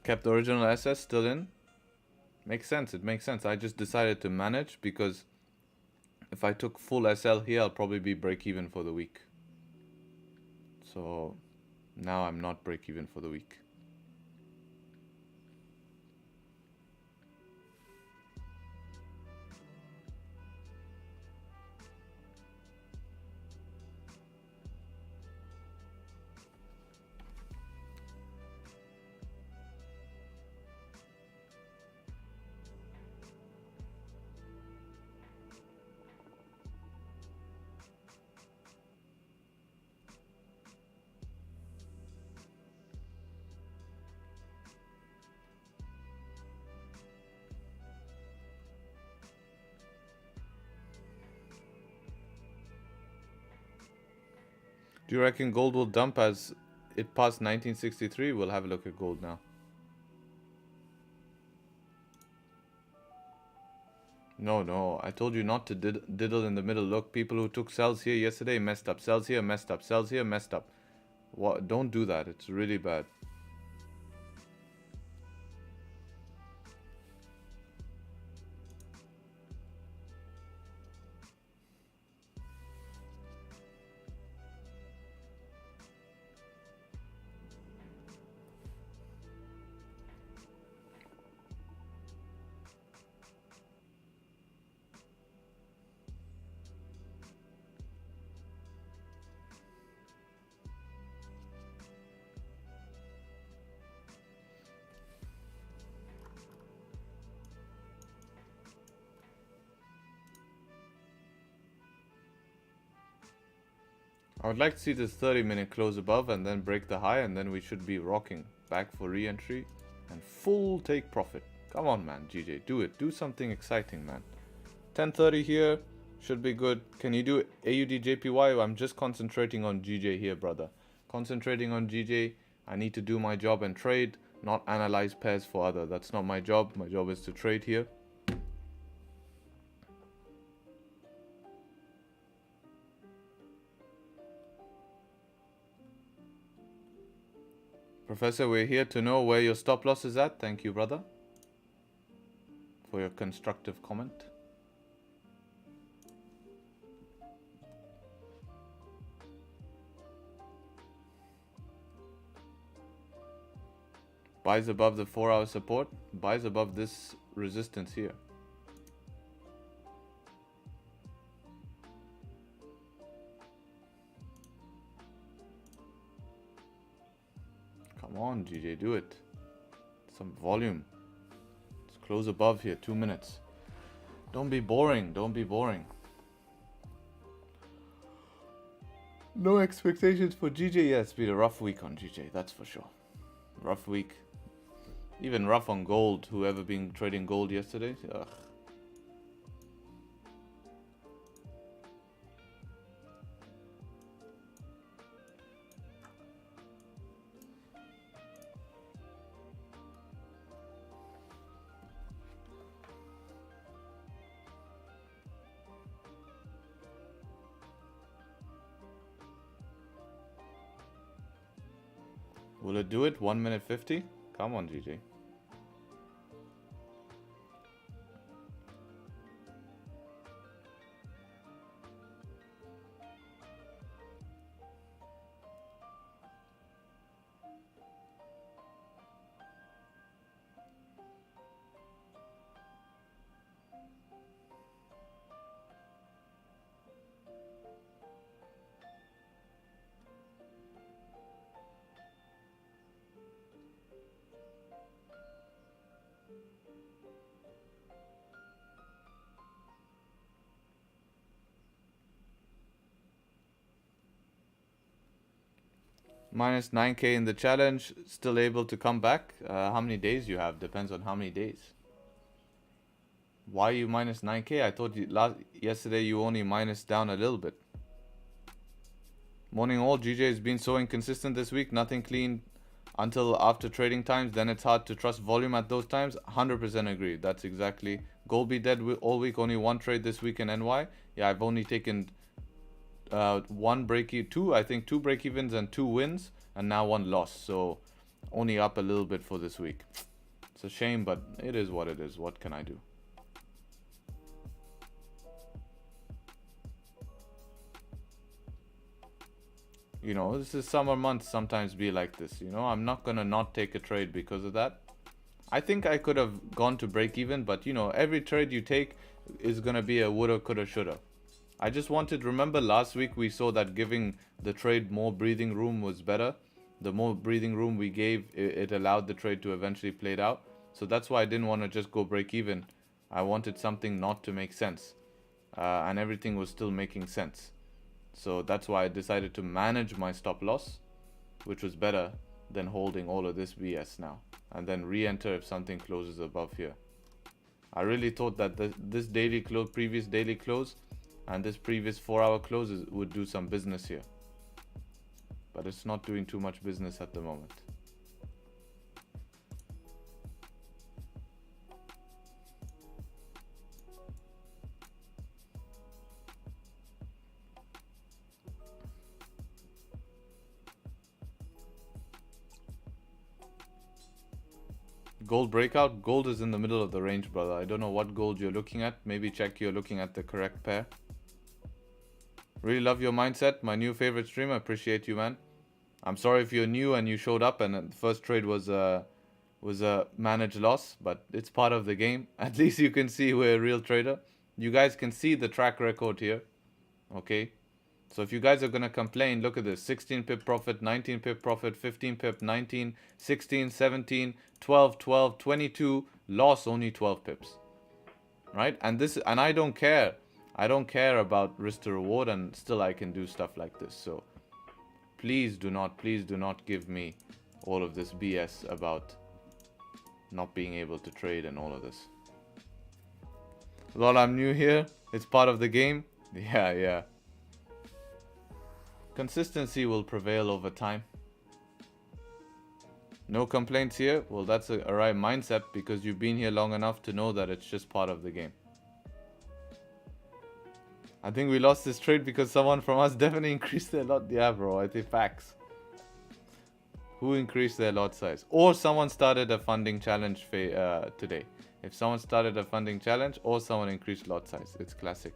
Kept the original SS still in. Makes sense, it makes sense. I just decided to manage because if I took full SL here, I'll probably be break even for the week. So now I'm not break even for the week. Do you reckon gold will dump as it passed 1963? We'll have a look at gold now. No, I told you not to diddle in the middle. Look, people who took sells here yesterday messed up. Sells here, messed up. Sells here, messed up. What? Don't do that. It's really bad. I would like to see this 30-minute close above and then break the high, and then we should be rocking back for re-entry and full take profit. Come on, man, GJ, do it. Do something exciting, man. 10:30 here should be good. Can you do AUD JPY? I'm just concentrating on GJ here, brother. Concentrating on GJ. I need to do my job and trade, not analyze pairs for other. That's not my job. My job is to trade here. Professor, we're here to know where your stop loss is at. Thank you, brother, for your constructive comment. Buys above the 4-hour support. Buys above this resistance here. Come on, GJ, do it. Some volume. Let's close above here. 2 minutes. Don't be boring. Don't be boring. No expectations for GJ. Yeah, it's been a rough week on GJ. That's for sure. Rough week. Even rough on gold. Whoever been trading gold yesterday. Ugh. Will it do it? 1 minute 50? Come on, GJ. Minus 9k in the challenge, still able to come back. How many days you have? Depends on how many days. Why you minus 9k? I thought yesterday you only minus down a little bit. Morning all, GJ has been so inconsistent this week. Nothing clean until after trading times. Then it's hard to trust volume at those times. 100% agree. That's exactly. Gold be dead all week. Only one trade this week in NY. Yeah, I've only taken one two, I think 2 break evens and 2 wins, and now 1 loss, so only up a little bit for this week. It's a shame, but it is what it is. What can I do? You know, this is summer months, sometimes be like this, you know. I'm not gonna not take a trade because of that. I think I could have gone to break even, but you know, every trade you take is gonna be a woulda, coulda, shoulda. I just wanted, remember last week we saw that giving the trade more breathing room was better. The more breathing room we gave, it allowed the trade to eventually play it out. So that's why I didn't want to just go break even. I wanted something not to make sense. And everything was still making sense. So that's why I decided to manage my stop loss, which was better than holding all of this BS now. And then re-enter if something closes above here. I really thought that this daily close, previous daily close, and this previous 4-hour close would do some business here. But it's not doing too much business at the moment. Gold breakout. Gold is in the middle of the range, brother. I don't know what gold you're looking at. Maybe check you're looking at the correct pair. Really love your mindset. My new favorite streamer. Appreciate you, man. I'm sorry if you're new and you showed up and the first trade was a managed loss, but it's part of the game. At least you can see we're a real trader. You guys can see the track record here. Okay. So if you guys are going to complain, look at this. 16 pip profit, 19 pip profit, 15 pip, 19, 16, 17, 12, 12, 22, loss only 12 pips. Right? And I don't care. I don't care about risk to reward, and still I can do stuff like this. So please do not give me all of this BS about not being able to trade and all of this. Lol, I'm new here. It's part of the game. Yeah. Consistency will prevail over time. No complaints here. Well, that's a right mindset because you've been here long enough to know that it's just part of the game. I think we lost this trade because someone from us definitely increased their lot. Yeah, bro, I think facts. Who increased their lot size? Or someone started a funding challenge today. If someone started a funding challenge or someone increased lot size, it's classic.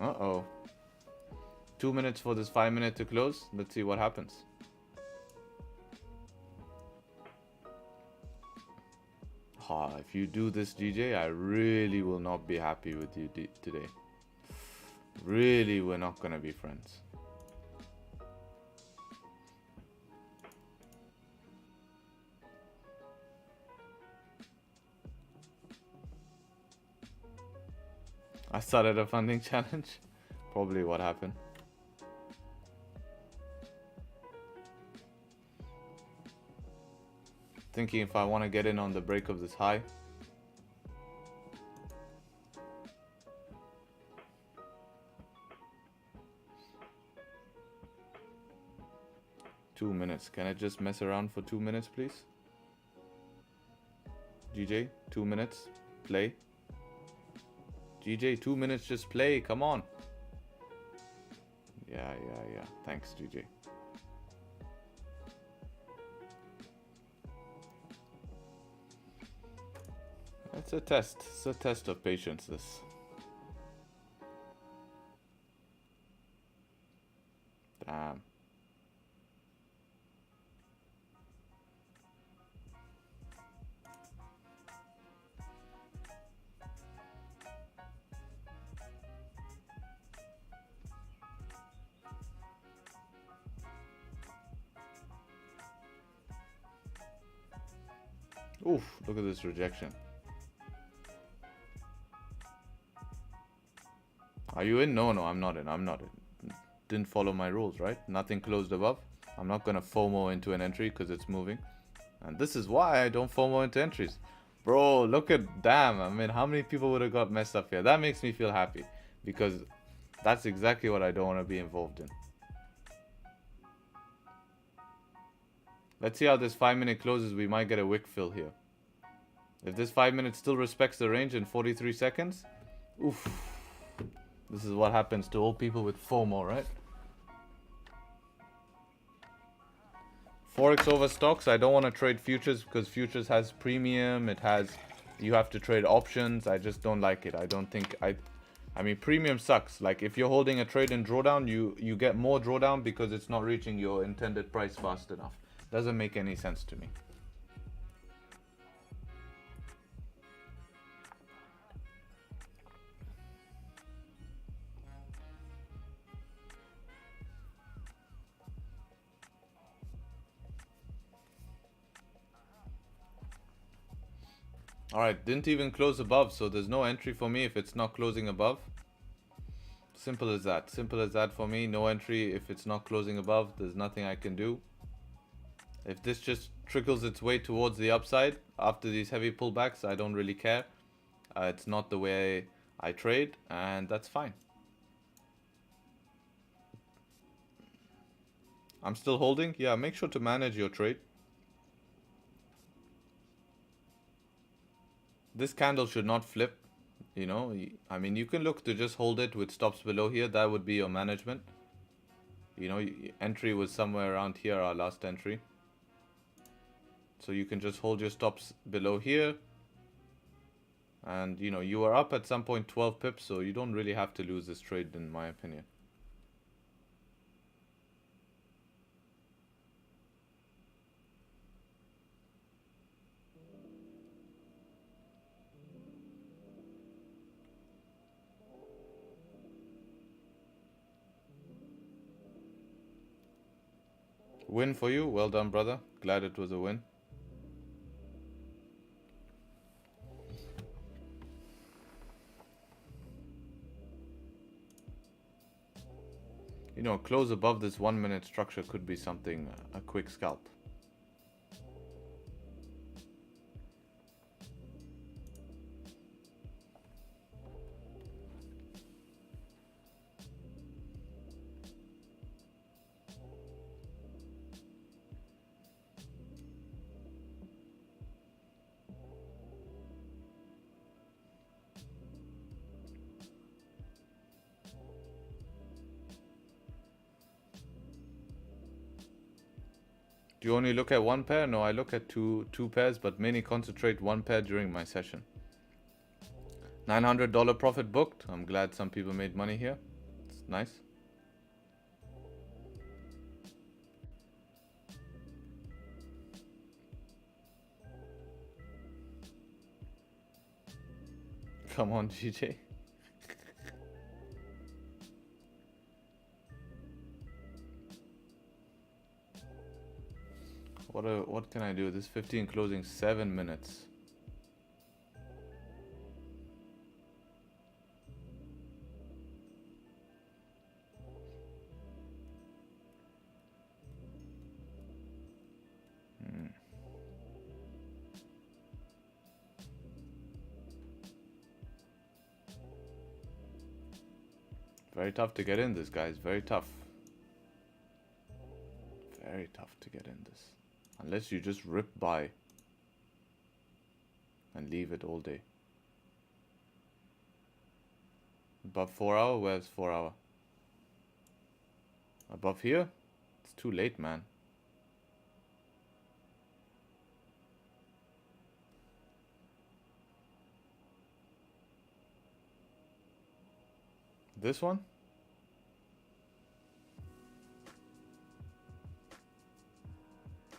Uh-oh. 2 minutes for this 5 minute to close. Let's see what happens. If you do this, GJ, I really will not be happy with you today. Really, we're not gonna be friends. I started a funding challenge. Probably what happened. Thinking if I want to get in on the break of this high. Two minutes. Can I just mess around for 2 minutes, please? GJ, 2 minutes. Play. GJ, 2 minutes, just play. Come on. Yeah. Thanks, GJ. It's a test. It's a test of patience, this. Damn. Oof, look at this rejection. Are you in? No, I'm not in. I'm not in. Didn't follow my rules, right? Nothing closed above. I'm not going to FOMO into an entry because it's moving. And this is why I don't FOMO into entries. Bro, look at, damn. I mean, how many people would have got messed up here? That makes me feel happy because that's exactly what I don't want to be involved in. Let's see how this 5 minute closes. We might get a wick fill here. If this 5 minutes still respects the range in 43 seconds, oof. This is what happens to all people with FOMO, right? Forex over stocks. I don't want to trade futures because futures has premium. You have to trade options. I just don't like it. I mean, premium sucks. Like if you're holding a trade in drawdown, you get more drawdown because it's not reaching your intended price fast enough. Doesn't make any sense to me. Alright, didn't even close above, so there's no entry for me if it's not closing above. Simple as that. Simple as that for me. No entry if it's not closing above. There's nothing I can do. If this just trickles its way towards the upside after these heavy pullbacks, I don't really care. It's not the way I trade, and that's fine. I'm still holding. Yeah, make sure to manage your trade. This candle should not flip, you know. I mean, you can look to just hold it with stops below here. That would be your management. You know, entry was somewhere around here, our last entry. So you can just hold your stops below here. And, you know, you are up at some point 12 pips, so you don't really have to lose this trade, in my opinion. Win for you. Well done, brother. Glad it was a win. You know, close above this 1 minute structure could be something, a quick scalp. Do you only look at one pair? No, I look at two pairs, but mainly concentrate one pair during my session. $900 profit booked. I'm glad some people made money here. It's nice. Come on, GJ. What can I do? This 15 closing 7 minutes. Very tough to get in this, guys. Very tough. Very tough to get in this. Unless you just rip by and leave it all day. Above 4 hour? Where's 4 hour? Above here? It's too late, man. This one?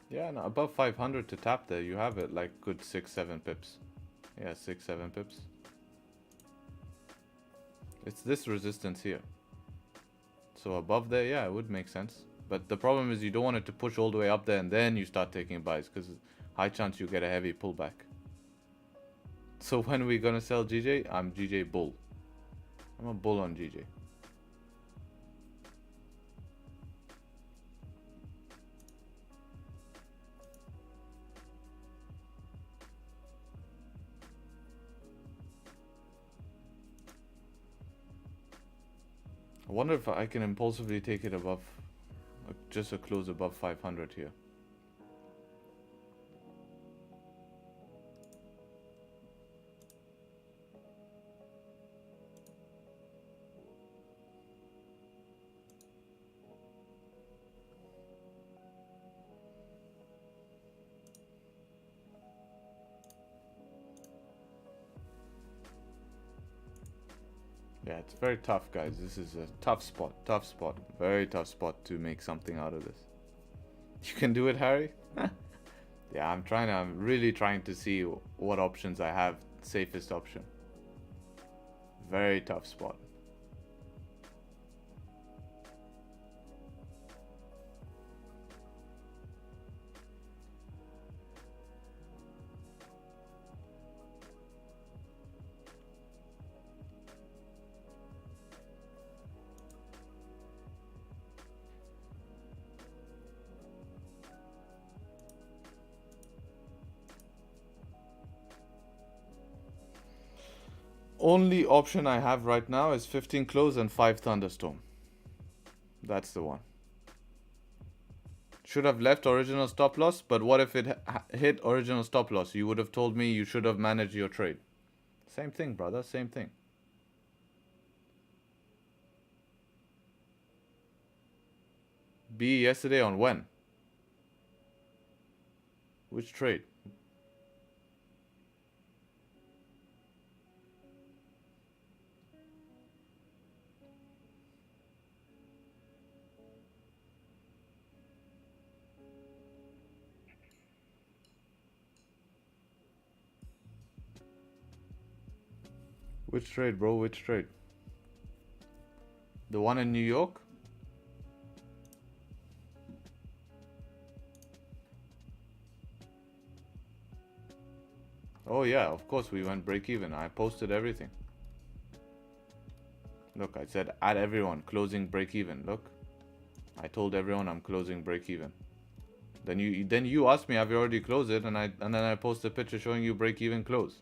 Yeah, no, above 500 to tap there, you have it like good 6-7 pips. Yeah, 6-7 pips. It's this resistance here. So above there, yeah, it would make sense. But the problem is you don't want it to push all the way up there and then you start taking buys, because high chance you get a heavy pullback. So when are we gonna sell GJ? I'm GJ bull. I'm a bull on GJ. I wonder if I can impulsively take it above, just a close above 500 here. Yeah, it's very tough, guys. This is a tough spot, very tough spot to make something out of this. You can do it, Harry? Yeah, I'm really trying to see what options I have, safest option. Very tough spot. Only option I have right now is 15 close and 5 thunderstorm. That's the one. Should have left original stop loss, but what if it hit original stop loss? You would have told me you should have managed your trade. Same thing, brother, same thing. B yesterday on when? Which trade? Which trade, bro? Which trade? The one in New York? Oh yeah, of course we went break even. I posted everything. Look, I said add everyone, closing break even. Look, I told everyone I'm closing break even. Then you asked me have you already closed it, and then I posted a picture showing you break even close.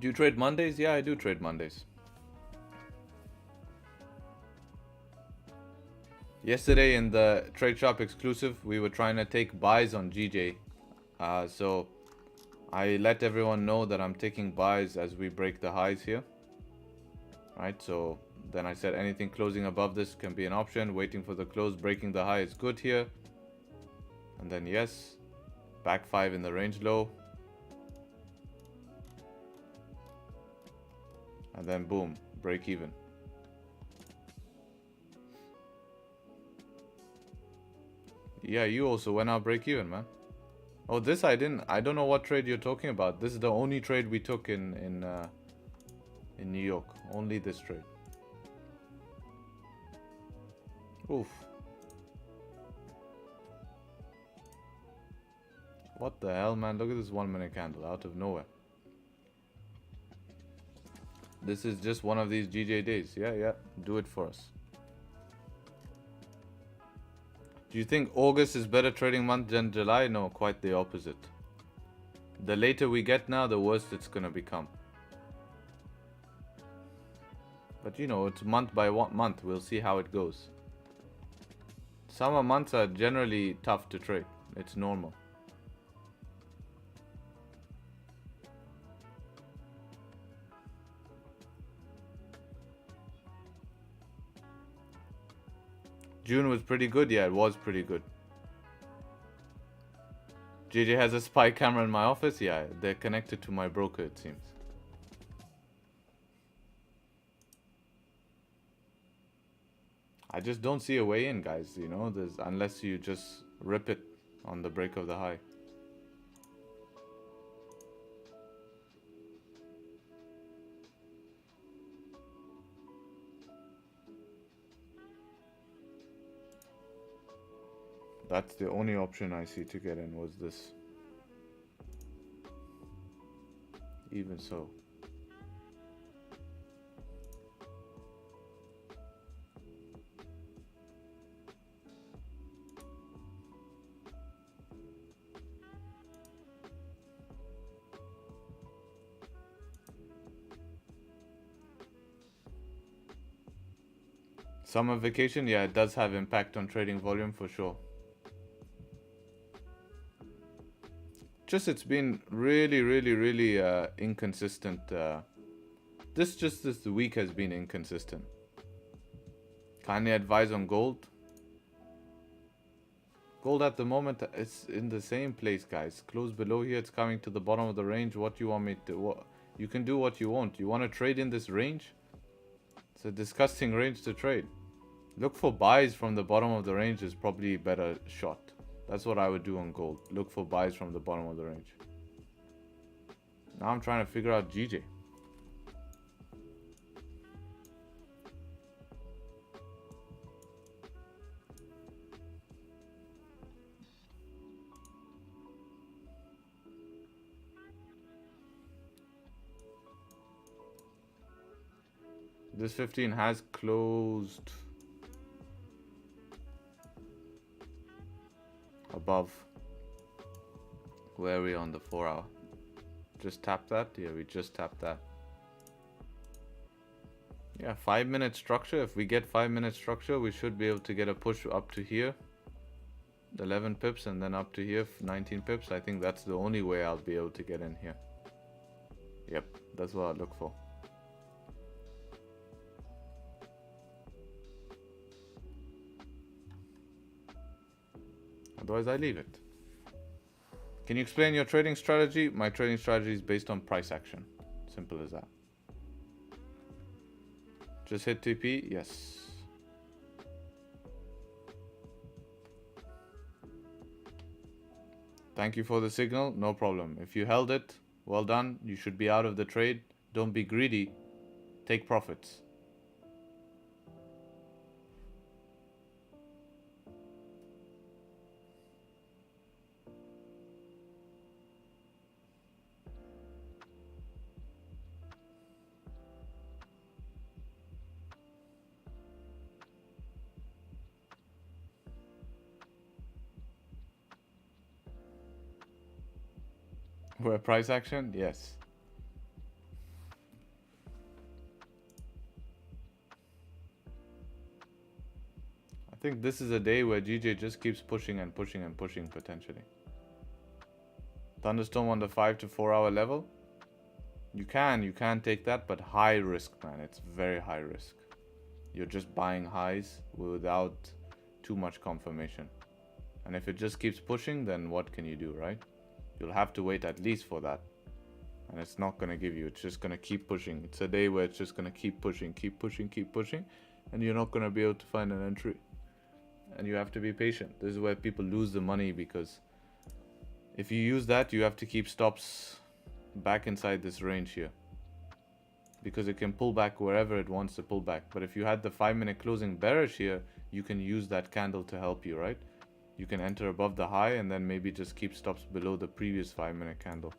Do you trade Mondays? Yeah, I do trade Mondays. Yesterday in the Tradesharpe exclusive, we were trying to take buys on GJ. So I let everyone know that I'm taking buys as we break the highs here. Right, so then I said anything closing above this can be an option. Waiting for the close, breaking the high is good here. And then yes, back 5 in the range low. And then boom, break even. Yeah, you also went out break even, man. Oh, this I didn't. I don't know what trade you're talking about. This is the only trade we took in New York. Only this trade. Oof. What the hell, man? Look at this 1 minute candle out of nowhere. This is just one of these GJ days. Yeah. Do it for us. Do you think August is better trading month than July? No, quite the opposite. The later we get now, the worse it's gonna become. But you know, it's month by month. We'll see how it goes. Summer months are generally tough to trade. It's normal. June was pretty good. Yeah, it was pretty good. JJ has a spy camera in my office. Yeah, they're connected to my broker, it seems. I just don't see a way in, guys. You know, unless you just rip it on the break of the high. That's the only option I see to get in was this. Even so. Summer vacation, yeah, it does have impact on trading volume for sure. Just it's been really inconsistent. This week has been inconsistent. Kindly advise on gold. Gold at the moment, it's in the same place, guys. Close below here, it's coming to the bottom of the range. What do you want me to? You can do what you want. You want to trade in this range? It's a disgusting range to trade. Look for buys from the bottom of the range is probably a better shot. That's what I would do on gold. Look for buys from the bottom of the range. Now I'm trying to figure out GJ. This 15 has closed above. Where are we on the 4 hour? Just tap that. Yeah, we just tapped that. Yeah, 5-minute structure. If we get 5-minute structure, we should be able to get a push up to here, 11 pips, and then up to here, 19 pips. I think that's the only way I'll be able to get in here. Yep, that's what I look for. Otherwise, I leave it. Can you explain your trading strategy? My trading strategy is based on price action. Simple as that. Just hit TP? Yes. Thank you for the signal. No problem. If you held it, well done. You should be out of the trade. Don't be greedy. Take profits. Where price action? Yes. I think this is a day where GJ just keeps pushing and pushing and pushing potentially. Thunderstorm on the 5 to 4 hour level. You can take that, but high risk, man. It's very high risk. You're just buying highs without too much confirmation. And if it just keeps pushing, then what can you do, right? You'll have to wait at least for that. And it's not going to give you. It's just going to keep pushing. It's a day where it's just going to keep pushing, keep pushing, keep pushing. And you're not going to be able to find an entry. And you have to be patient. This is where people lose the money, because if you use that, you have to keep stops back inside this range here, because it can pull back wherever it wants to pull back. But if you had the 5-minute closing bearish here, you can use that candle to help you, right? You can enter above the high and then maybe just keep stops below the previous 5-minute candle.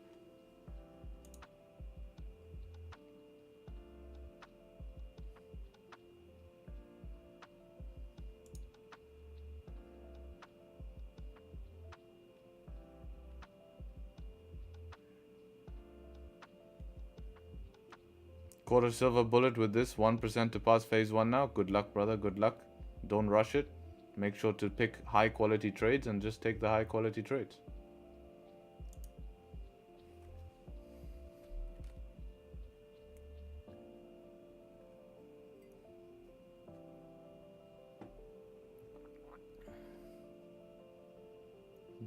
Quarter silver bullet with this, 1% to pass phase 1 now. Good luck, brother, good luck. Don't rush it. Make sure to pick high quality trades and just take the high quality trades.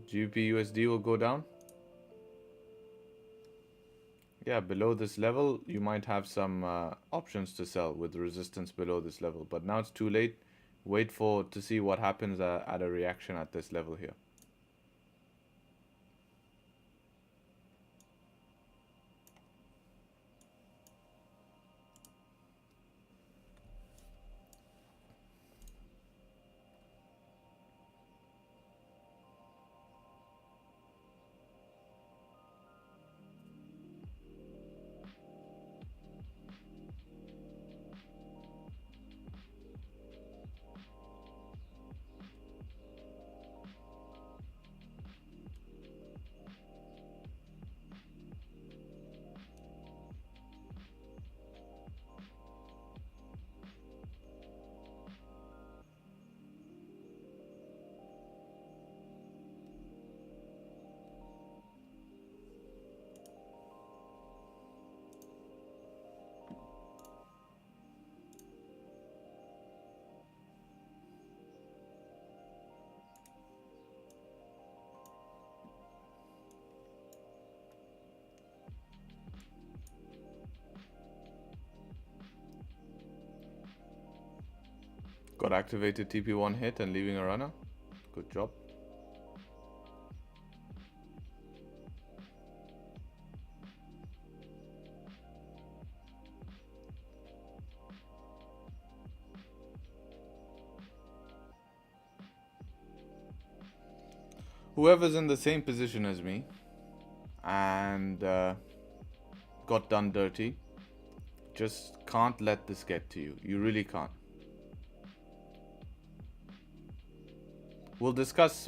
Gbpjpy will go down. Yeah, below this level, you might have some options to sell with resistance below this level. But now it's too late. Wait to see what happens at a reaction at this level here. Got activated TP1 hit and leaving a runner. Good job. Whoever's in the same position as me and got done dirty, just can't let this get to you. You really can't. We'll discuss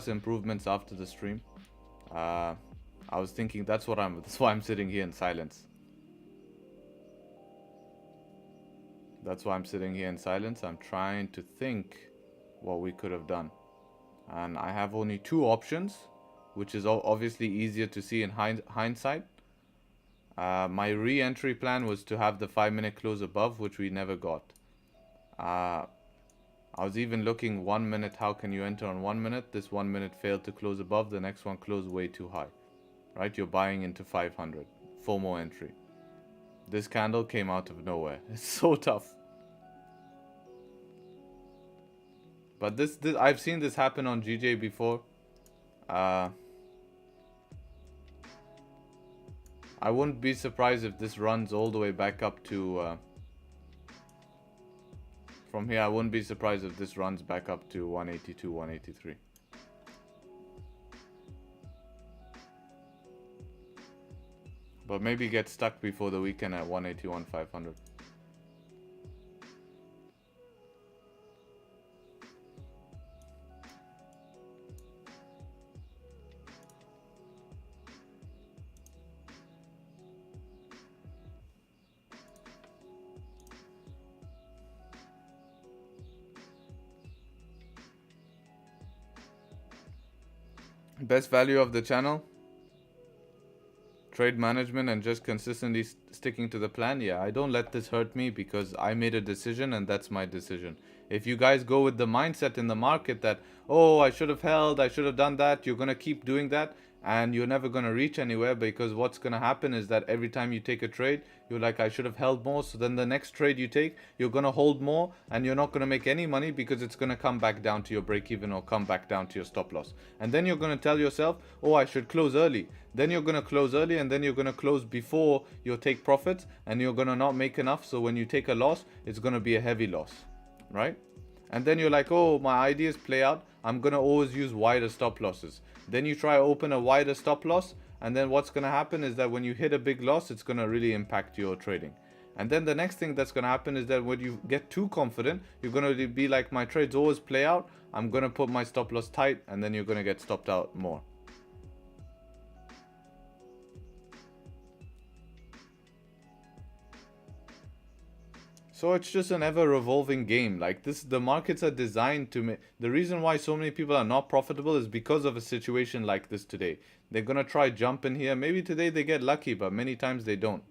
improvements after the stream. I was thinking that's why I'm sitting here in silence. That's why I'm sitting here in silence. I'm trying to think what we could have done. And I have only two options, which is obviously easier to see in hindsight. My re-entry plan was to have the 5-minute close above, which we never got. I was even looking 1 minute, how can you enter on 1 minute? This 1 minute failed to close above, the next one closed way too high. Right, you're buying into 500. FOMO entry. This candle came out of nowhere. It's so tough. But this I've seen this happen on GJ before. I wouldn't be surprised if this runs all the way back up to... from here, I wouldn't be surprised if this runs back up to 182, 183. But maybe get stuck before the weekend at 181, 500. Best value of the channel? Trade management and just consistently sticking to the plan. Yeah, I don't let this hurt me because I made a decision and that's my decision. If you guys go with the mindset in the market that, oh, I should have held, I should have done that, you're going to keep doing that and you're never going to reach anywhere, because what's going to happen is that every time you take a trade, you're like, I should have held more. So then the next trade you take, you're going to hold more and you're not going to make any money because it's going to come back down to your break even or come back down to your stop loss. And then you're going to tell yourself, oh, I should close early. Then you're going to close early and then you're going to close before you take profits and you're going to not make enough. So when you take a loss, it's going to be a heavy loss, right? And then you're like, oh, my ideas play out. I'm going to always use wider stop losses. Then you try to open a wider stop loss. And then what's going to happen is that when you hit a big loss, it's going to really impact your trading. And then the next thing that's going to happen is that when you get too confident, you're going to be like, my trades always play out. I'm going to put my stop loss tight and then you're going to get stopped out more. So it's just an ever revolving game. Like this, the markets are designed to make, the reason why so many people are not profitable is because of a situation like this today. They're going to try jump in here. Maybe today they get lucky, but many times they don't.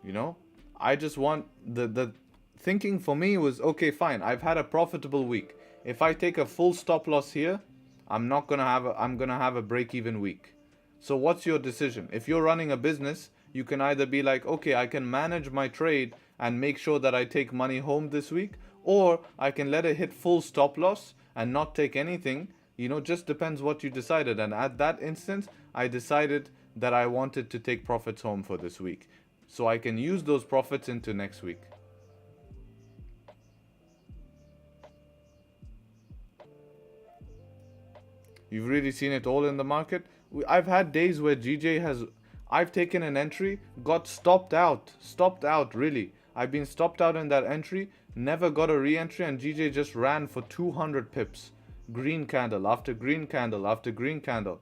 You know, I just want the thinking for me was, okay, fine. I've had a profitable week. If I take a full stop loss here, I'm going to have a break even week. So what's your decision? If you're running a business, you can either be like, okay, I can manage my trade and make sure that I take money home this week, or I can let it hit full stop loss and not take anything. You know, just depends what you decided. And at that instance, I decided that I wanted to take profits home for this week, so I can use those profits into next week. You've really seen it all in the market. I've had days where I've taken an entry, got stopped out, really. I've been stopped out in that entry, never got a re-entry, and GJ just ran for 200 pips. Green candle after green candle after green candle.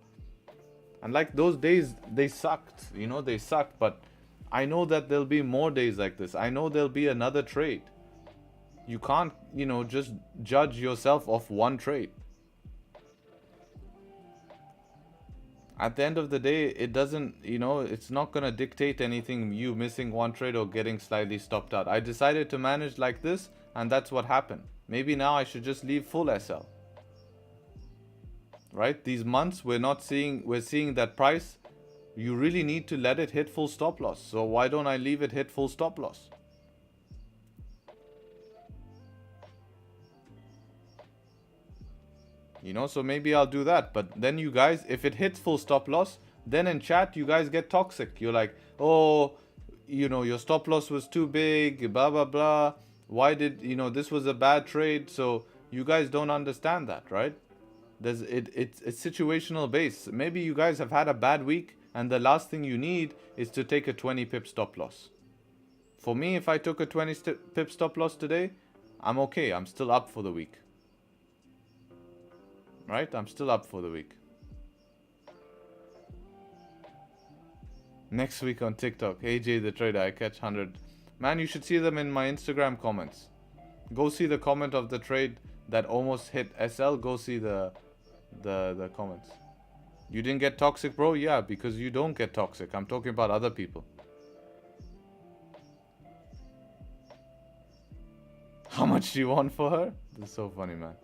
And like those days, they sucked, you know, they sucked. But I know that there'll be more days like this. I know there'll be another trade. You can't, you know, just judge yourself off one trade. At the end of the day, it doesn't, you know, it's not going to dictate anything, you missing one trade or getting slightly stopped out. I decided to manage like this, and that's what happened. Maybe now I should just leave full SL. Right? These months, we're seeing that price. You really need to let it hit full stop loss. So why don't I leave it hit full stop loss? You know, so maybe I'll do that. But then you guys, if it hits full stop loss, then in chat, you guys get toxic. You're like, oh, you know, your stop loss was too big, blah, blah, blah. Why did, you know, this was a bad trade. So you guys don't understand that, right? It's situational based. Maybe you guys have had a bad week and the last thing you need is to take a 20 pip stop loss. For me, if I took a 20 pip stop loss today, I'm okay. I'm still up for the week. right? I'm still up for the week. Next week on TikTok, AJ the Trader, I catch 100. Man, you should see them in my Instagram comments. Go see the comment of the trade that almost hit SL. Go see the comments. You didn't get toxic, bro? Yeah, because you don't get toxic. I'm talking about other people. How much do you want for her? This is so funny, man.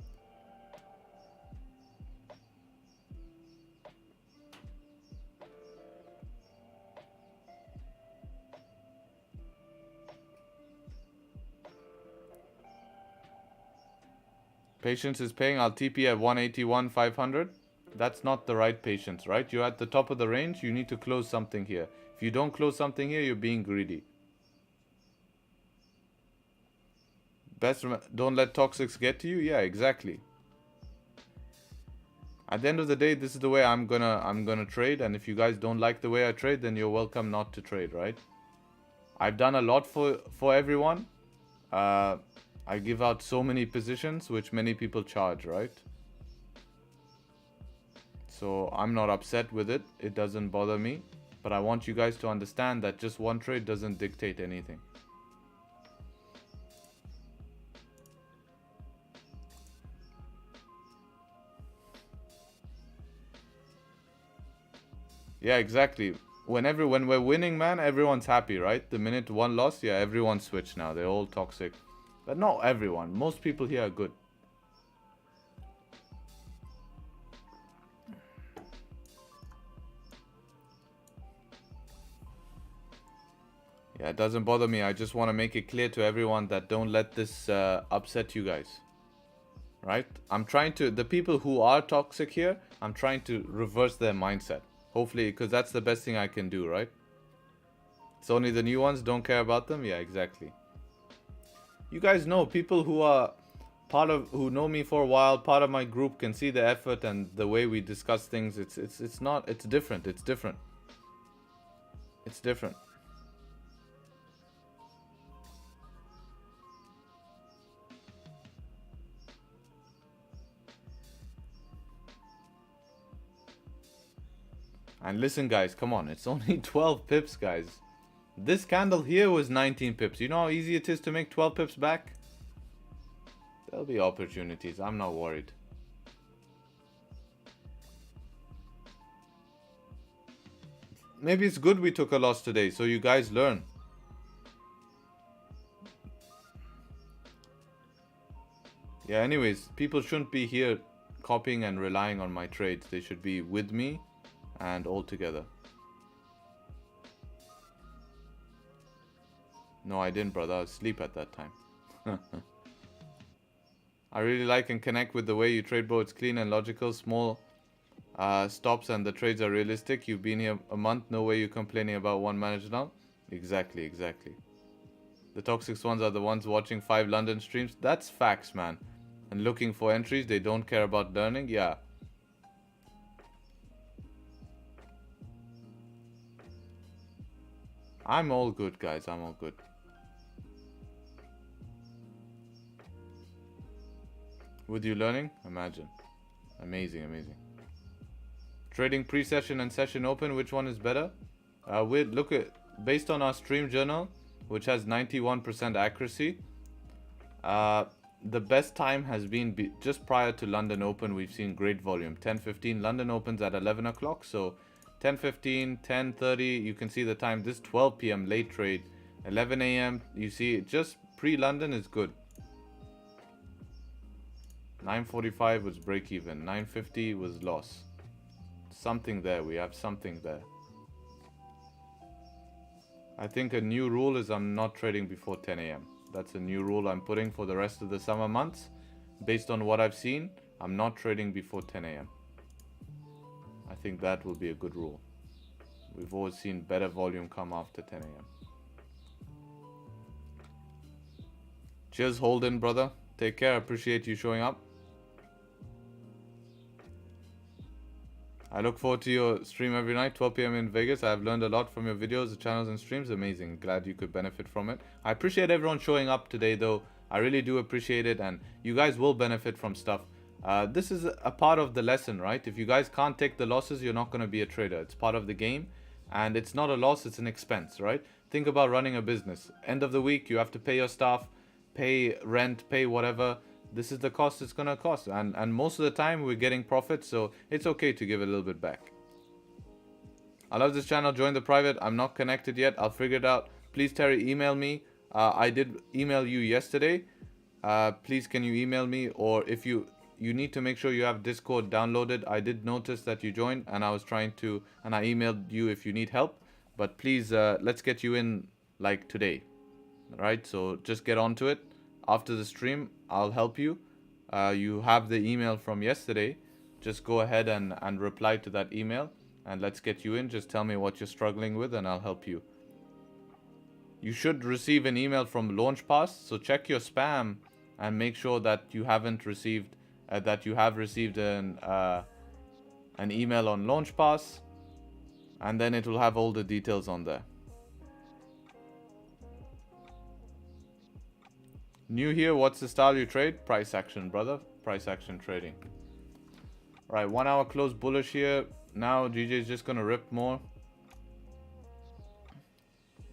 Patience is paying. I'll TP at 181, 500. That's not the right patience, right? You're at the top of the range. You need to close something here. If you don't close something here, you're being greedy. Don't let toxics get to you. Yeah, exactly. At the end of the day, this is the way I'm gonna trade. And if you guys don't like the way I trade, then you're welcome not to trade, right? I've done a lot for everyone. I give out so many positions, which many people charge, right? So I'm not upset with it. It doesn't bother me. But I want you guys to understand that just one trade doesn't dictate anything. Yeah, exactly. When we're winning, man, everyone's happy, right? The minute one loss, yeah, everyone switched now. They're all toxic. But not everyone. Most people here are good. Yeah, it doesn't bother me. I just want to make it clear to everyone that don't let this upset you guys. Right? I'm trying to... The people who are toxic here, I'm trying to reverse their mindset. Hopefully, because that's the best thing I can do, right? It's only the new ones, don't care about them? Yeah, exactly. You guys know, people who are who know me for a while, part of my group, can see the effort and the way we discuss things. It's different. It's different. It's different. And listen, guys, come on. It's only 12 pips, guys. This candle here was 19 pips. You know how easy it is to make 12 pips back? There'll be opportunities. I'm not worried. Maybe it's good we took a loss today, so you guys learn. Yeah, anyways, people shouldn't be here copying and relying on my trades. They should be with me and all together. No, I didn't, brother. I was asleep at that time. I really like and connect with the way you trade, bro. It's clean and logical. Small stops and the trades are realistic. You've been here a month. No way you're complaining about one manager now. Exactly, exactly. The toxic ones are the ones watching 5 London streams. That's facts, man. And looking for entries. They don't care about learning. Yeah. I'm all good, guys. I'm all good. With you learning? Imagine. Amazing, amazing. Trading pre-session and session open, which one is better? Look at, based on our stream journal, which has 91% accuracy, the best time has been just prior to London Open. We've seen great volume. 10:15. London opens at 11 o'clock, so 10:15, 10:30. You can see the time. This 12 p.m. late trade, 11 a.m. You see, just pre-London is good. 9:45 was break even. 9:50 was loss. Something there. We have something there. I think a new rule is I'm not trading before 10 a.m. That's a new rule I'm putting for the rest of the summer months. Based on what I've seen, I'm not trading before 10 a.m. I think that will be a good rule. We've always seen better volume come after 10 a.m. Cheers, Holden, brother. Take care. Appreciate you showing up. I look forward to your stream every night, 12 p.m. in Vegas. I have learned a lot from your videos, the channels and streams. Amazing. Glad you could benefit from it. I appreciate everyone showing up today, though. I really do appreciate it, and you guys will benefit from stuff. This is a part of the lesson, right? If you guys can't take the losses, you're not going to be a trader. It's part of the game, and it's not a loss, it's an expense, right? Think about running a business. End of the week, you have to pay your staff, pay rent, pay whatever. This is the cost it's going to cost, and most of the time we're getting profits, so it's okay to give a little bit back. I love this channel. Join the private. I'm not connected yet. I'll figure it out. Please, Terry, email me. I did email you yesterday. Please, can you email me? Or if you need to make sure you have Discord downloaded. I did notice that you joined, and I was trying to, and I emailed you if you need help. But please, let's get you in like today, right? So just get onto it. After the stream, I'll help you. You have the email from yesterday. Just go ahead and reply to that email. And let's get you in. Just tell me what you're struggling with and I'll help you. You should receive an email from LaunchPass. So check your spam and make sure that you haven't received, that you have received an email on LaunchPass. And then it will have all the details on there. New here, what's the style you trade? Price action, brother. Price action trading. Right, 1 hour close bullish here. Now GJ is just gonna rip more.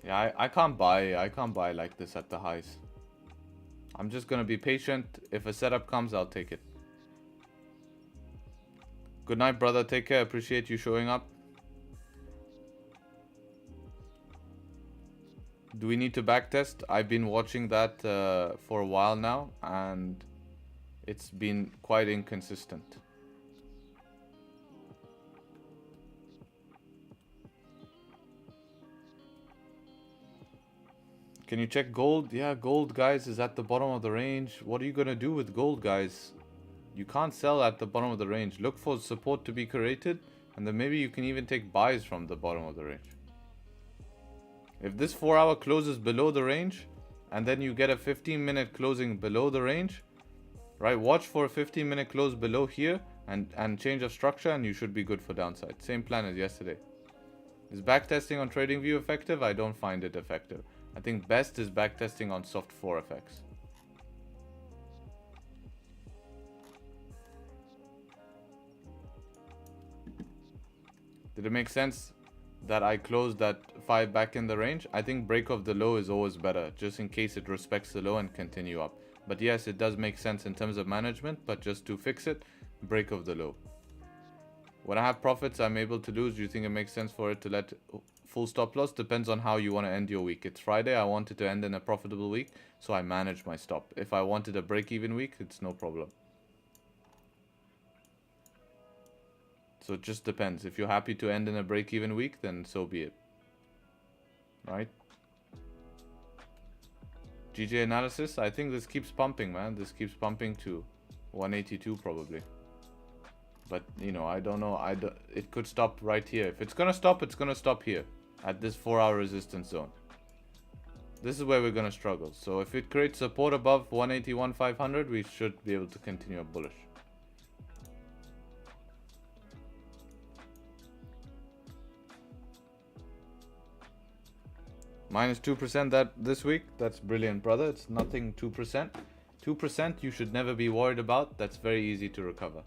Yeah, I can't buy like this at the highs. I'm just gonna be patient. If a setup comes, I'll take it. Good night, brother. Take care. Appreciate you showing up. Do we need to backtest? I've been watching that for a while now, and it's been quite inconsistent. Can you check gold? Yeah, gold, guys, is at the bottom of the range. What are you going to do with gold, guys? You can't sell at the bottom of the range. Look for support to be created, and then maybe you can even take buys from the bottom of the range. If this 4 hour closes below the range, and then you get a 15-minute closing below the range, right? Watch for a 15-minute close below here, and change of structure, and you should be good for downside. Same plan as yesterday. Is backtesting on TradingView effective? I don't find it effective. I think best is backtesting on soft 4FX. Did it make sense that I closed that 5 back in the range? I think break of the low is always better, just in case it respects the low and continue up. But yes, it does make sense in terms of management, but just to fix it, break of the low. When I have profits I'm able to lose, do you think it makes sense for it to let full stop loss? Depends on how you want to end your week. It's Friday, I wanted to end in a profitable week, so I manage my stop. If I wanted a break-even week, it's no problem. So it just depends. If you're happy to end in a break-even week, then so be it. Right? GJ analysis, I think this keeps pumping, man. This keeps pumping to 182 probably. But, you know, I don't know. It could stop right here. If it's going to stop, it's going to stop here. At this 4 hour resistance zone. This is where we're going to struggle. So if it creates support above 181,500, we should be able to continue bullish. Minus 2% that this week. That's brilliant, brother. It's nothing 2%. 2% you should never be worried about. That's very easy to recover.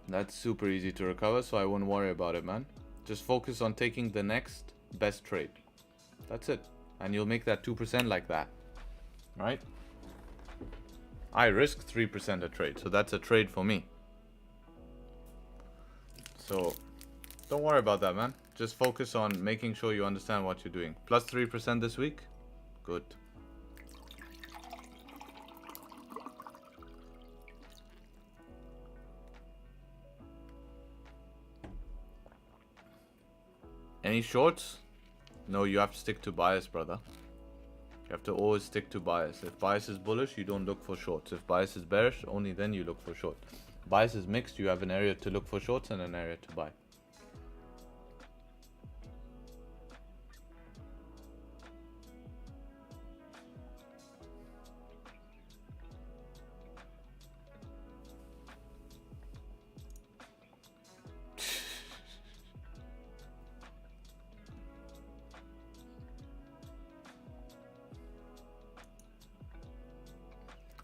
That's super easy to recover, so I won't worry about it, man. Just focus on taking the next best trade. That's it. And you'll make that 2% like that. Right? I risk 3% a trade, so that's a trade for me. So don't worry about that, man. Just focus on making sure you understand what you're doing. Plus 3% this week. Good. Any shorts? No, you have to stick to bias, brother. You have to always stick to bias. If bias is bullish, you don't look for shorts. If bias is bearish, only then you look for short. Bias is mixed, you have an area to look for shorts and an area to buy.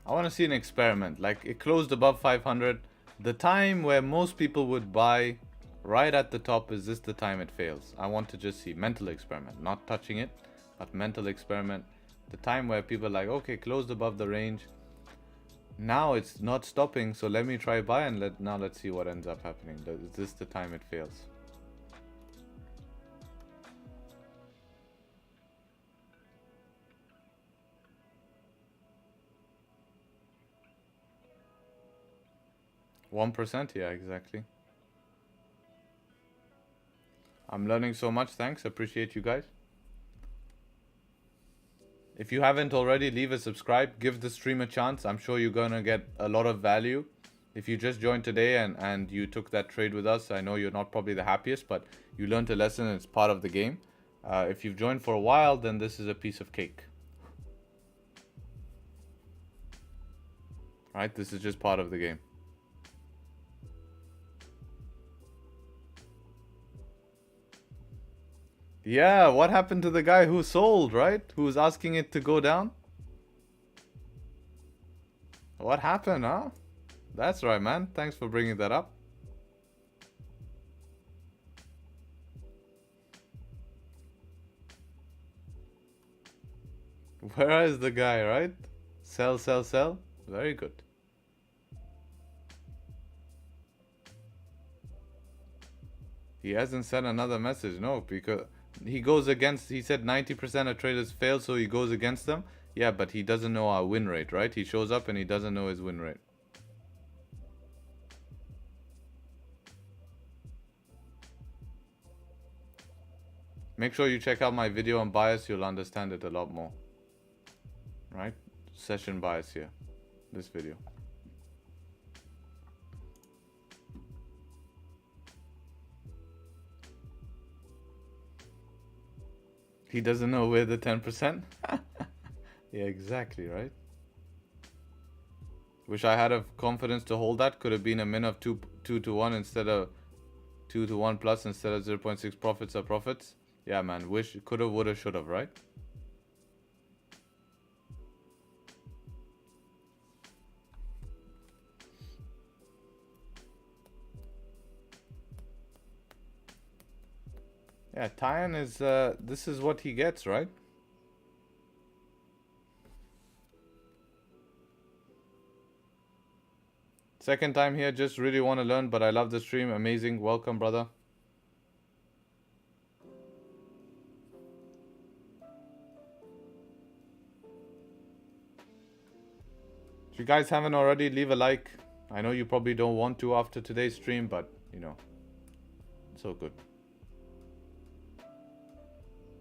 I want to see an experiment. Like, it closed above 500. The time where most people would buy right at the top, is this the time it fails? I want to just see. Mental experiment. Not touching it, but mental experiment. The time where people are like, okay, closed above the range. Now it's not stopping, so let me try buy, and let's see what ends up happening. Is this the time it fails? %, yeah, exactly. I'm learning so much. Thanks, appreciate you guys. If you haven't already, leave a subscribe, give the stream a chance. I'm sure you're gonna get a lot of value. If you just joined today and you took that trade with us, I know you're not probably the happiest, but you learned a lesson and it's part of the game. If you've joined for a while, then this is a piece of cake. Right, this is just part of the game. Yeah, what happened to the guy who sold, right? Who was asking it to go down? What happened, huh? That's right, man. Thanks for bringing that up. Where is the guy, right? Sell, sell, sell. Very good. He hasn't sent another message, no, because he goes against, he said 90% of traders fail, so he goes against them. Yeah, but he doesn't know our win rate, right? He shows up and he doesn't know his win rate. Make sure you check out my video on bias, you'll understand it a lot more. Right? Session bias here. This video. He doesn't know where the 10%? Yeah, exactly, right? Wish I had a confidence to hold that. Could have been a min of 2 to 1 instead of 2 to 1 plus instead of 0.6 profits are profits. Yeah, man. Wish, could have, would have, should have, right? Yeah, Tyan is, this is what he gets, right? Second time here, just really want to learn, but I love the stream. Amazing. Welcome, brother. If you guys haven't already, leave a like. I know you probably don't want to after today's stream, but, you know, it's so good.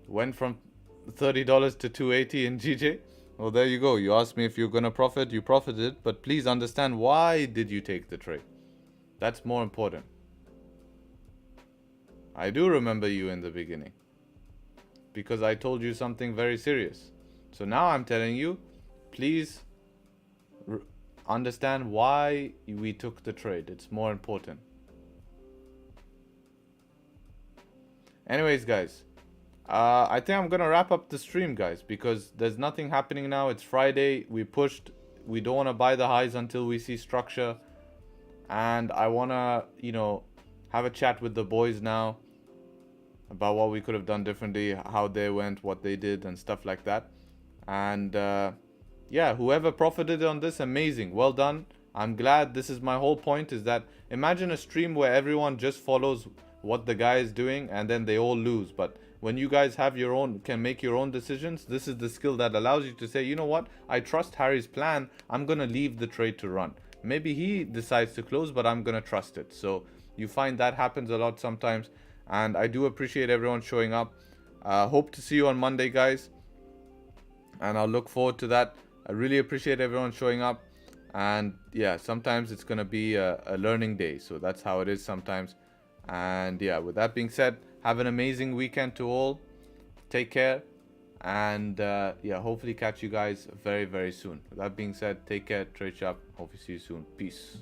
Went from $30 to $280 in GJ. Well, there you go. You asked me if you're going to profit. You profited. But please understand, why did you take the trade? That's more important. I do remember you in the beginning. Because I told you something very serious. So now I'm telling you, please understand why we took the trade. It's more important. Anyways, guys. I think I'm gonna wrap up the stream, guys, because there's nothing happening now. It's Friday. We pushed. We don't want to buy the highs until we see structure. And I want to, you know, have a chat with the boys now about what we could have done differently, how they went, what they did, and stuff like that. And yeah, whoever profited on this, amazing. Well done. I'm glad. This is my whole point, is that imagine a stream where everyone just follows what the guy is doing and then they all lose. But when you guys have your own, can make your own decisions, this is the skill that allows you to say, you know what, I trust Harry's plan, I'm gonna leave the trade to run. Maybe he decides to close, but I'm gonna trust it. So you find that happens a lot sometimes, and I do appreciate everyone showing up. Hope to see you on Monday, guys, and I'll look forward to that. I really appreciate everyone showing up, and yeah, sometimes it's gonna be a learning day, so that's how it is sometimes. And yeah, with that being said, have an amazing weekend to all. Take care. And yeah, hopefully catch you guys very, very soon. With that being said, take care. Tradesharpe. Hope to see you soon. Peace.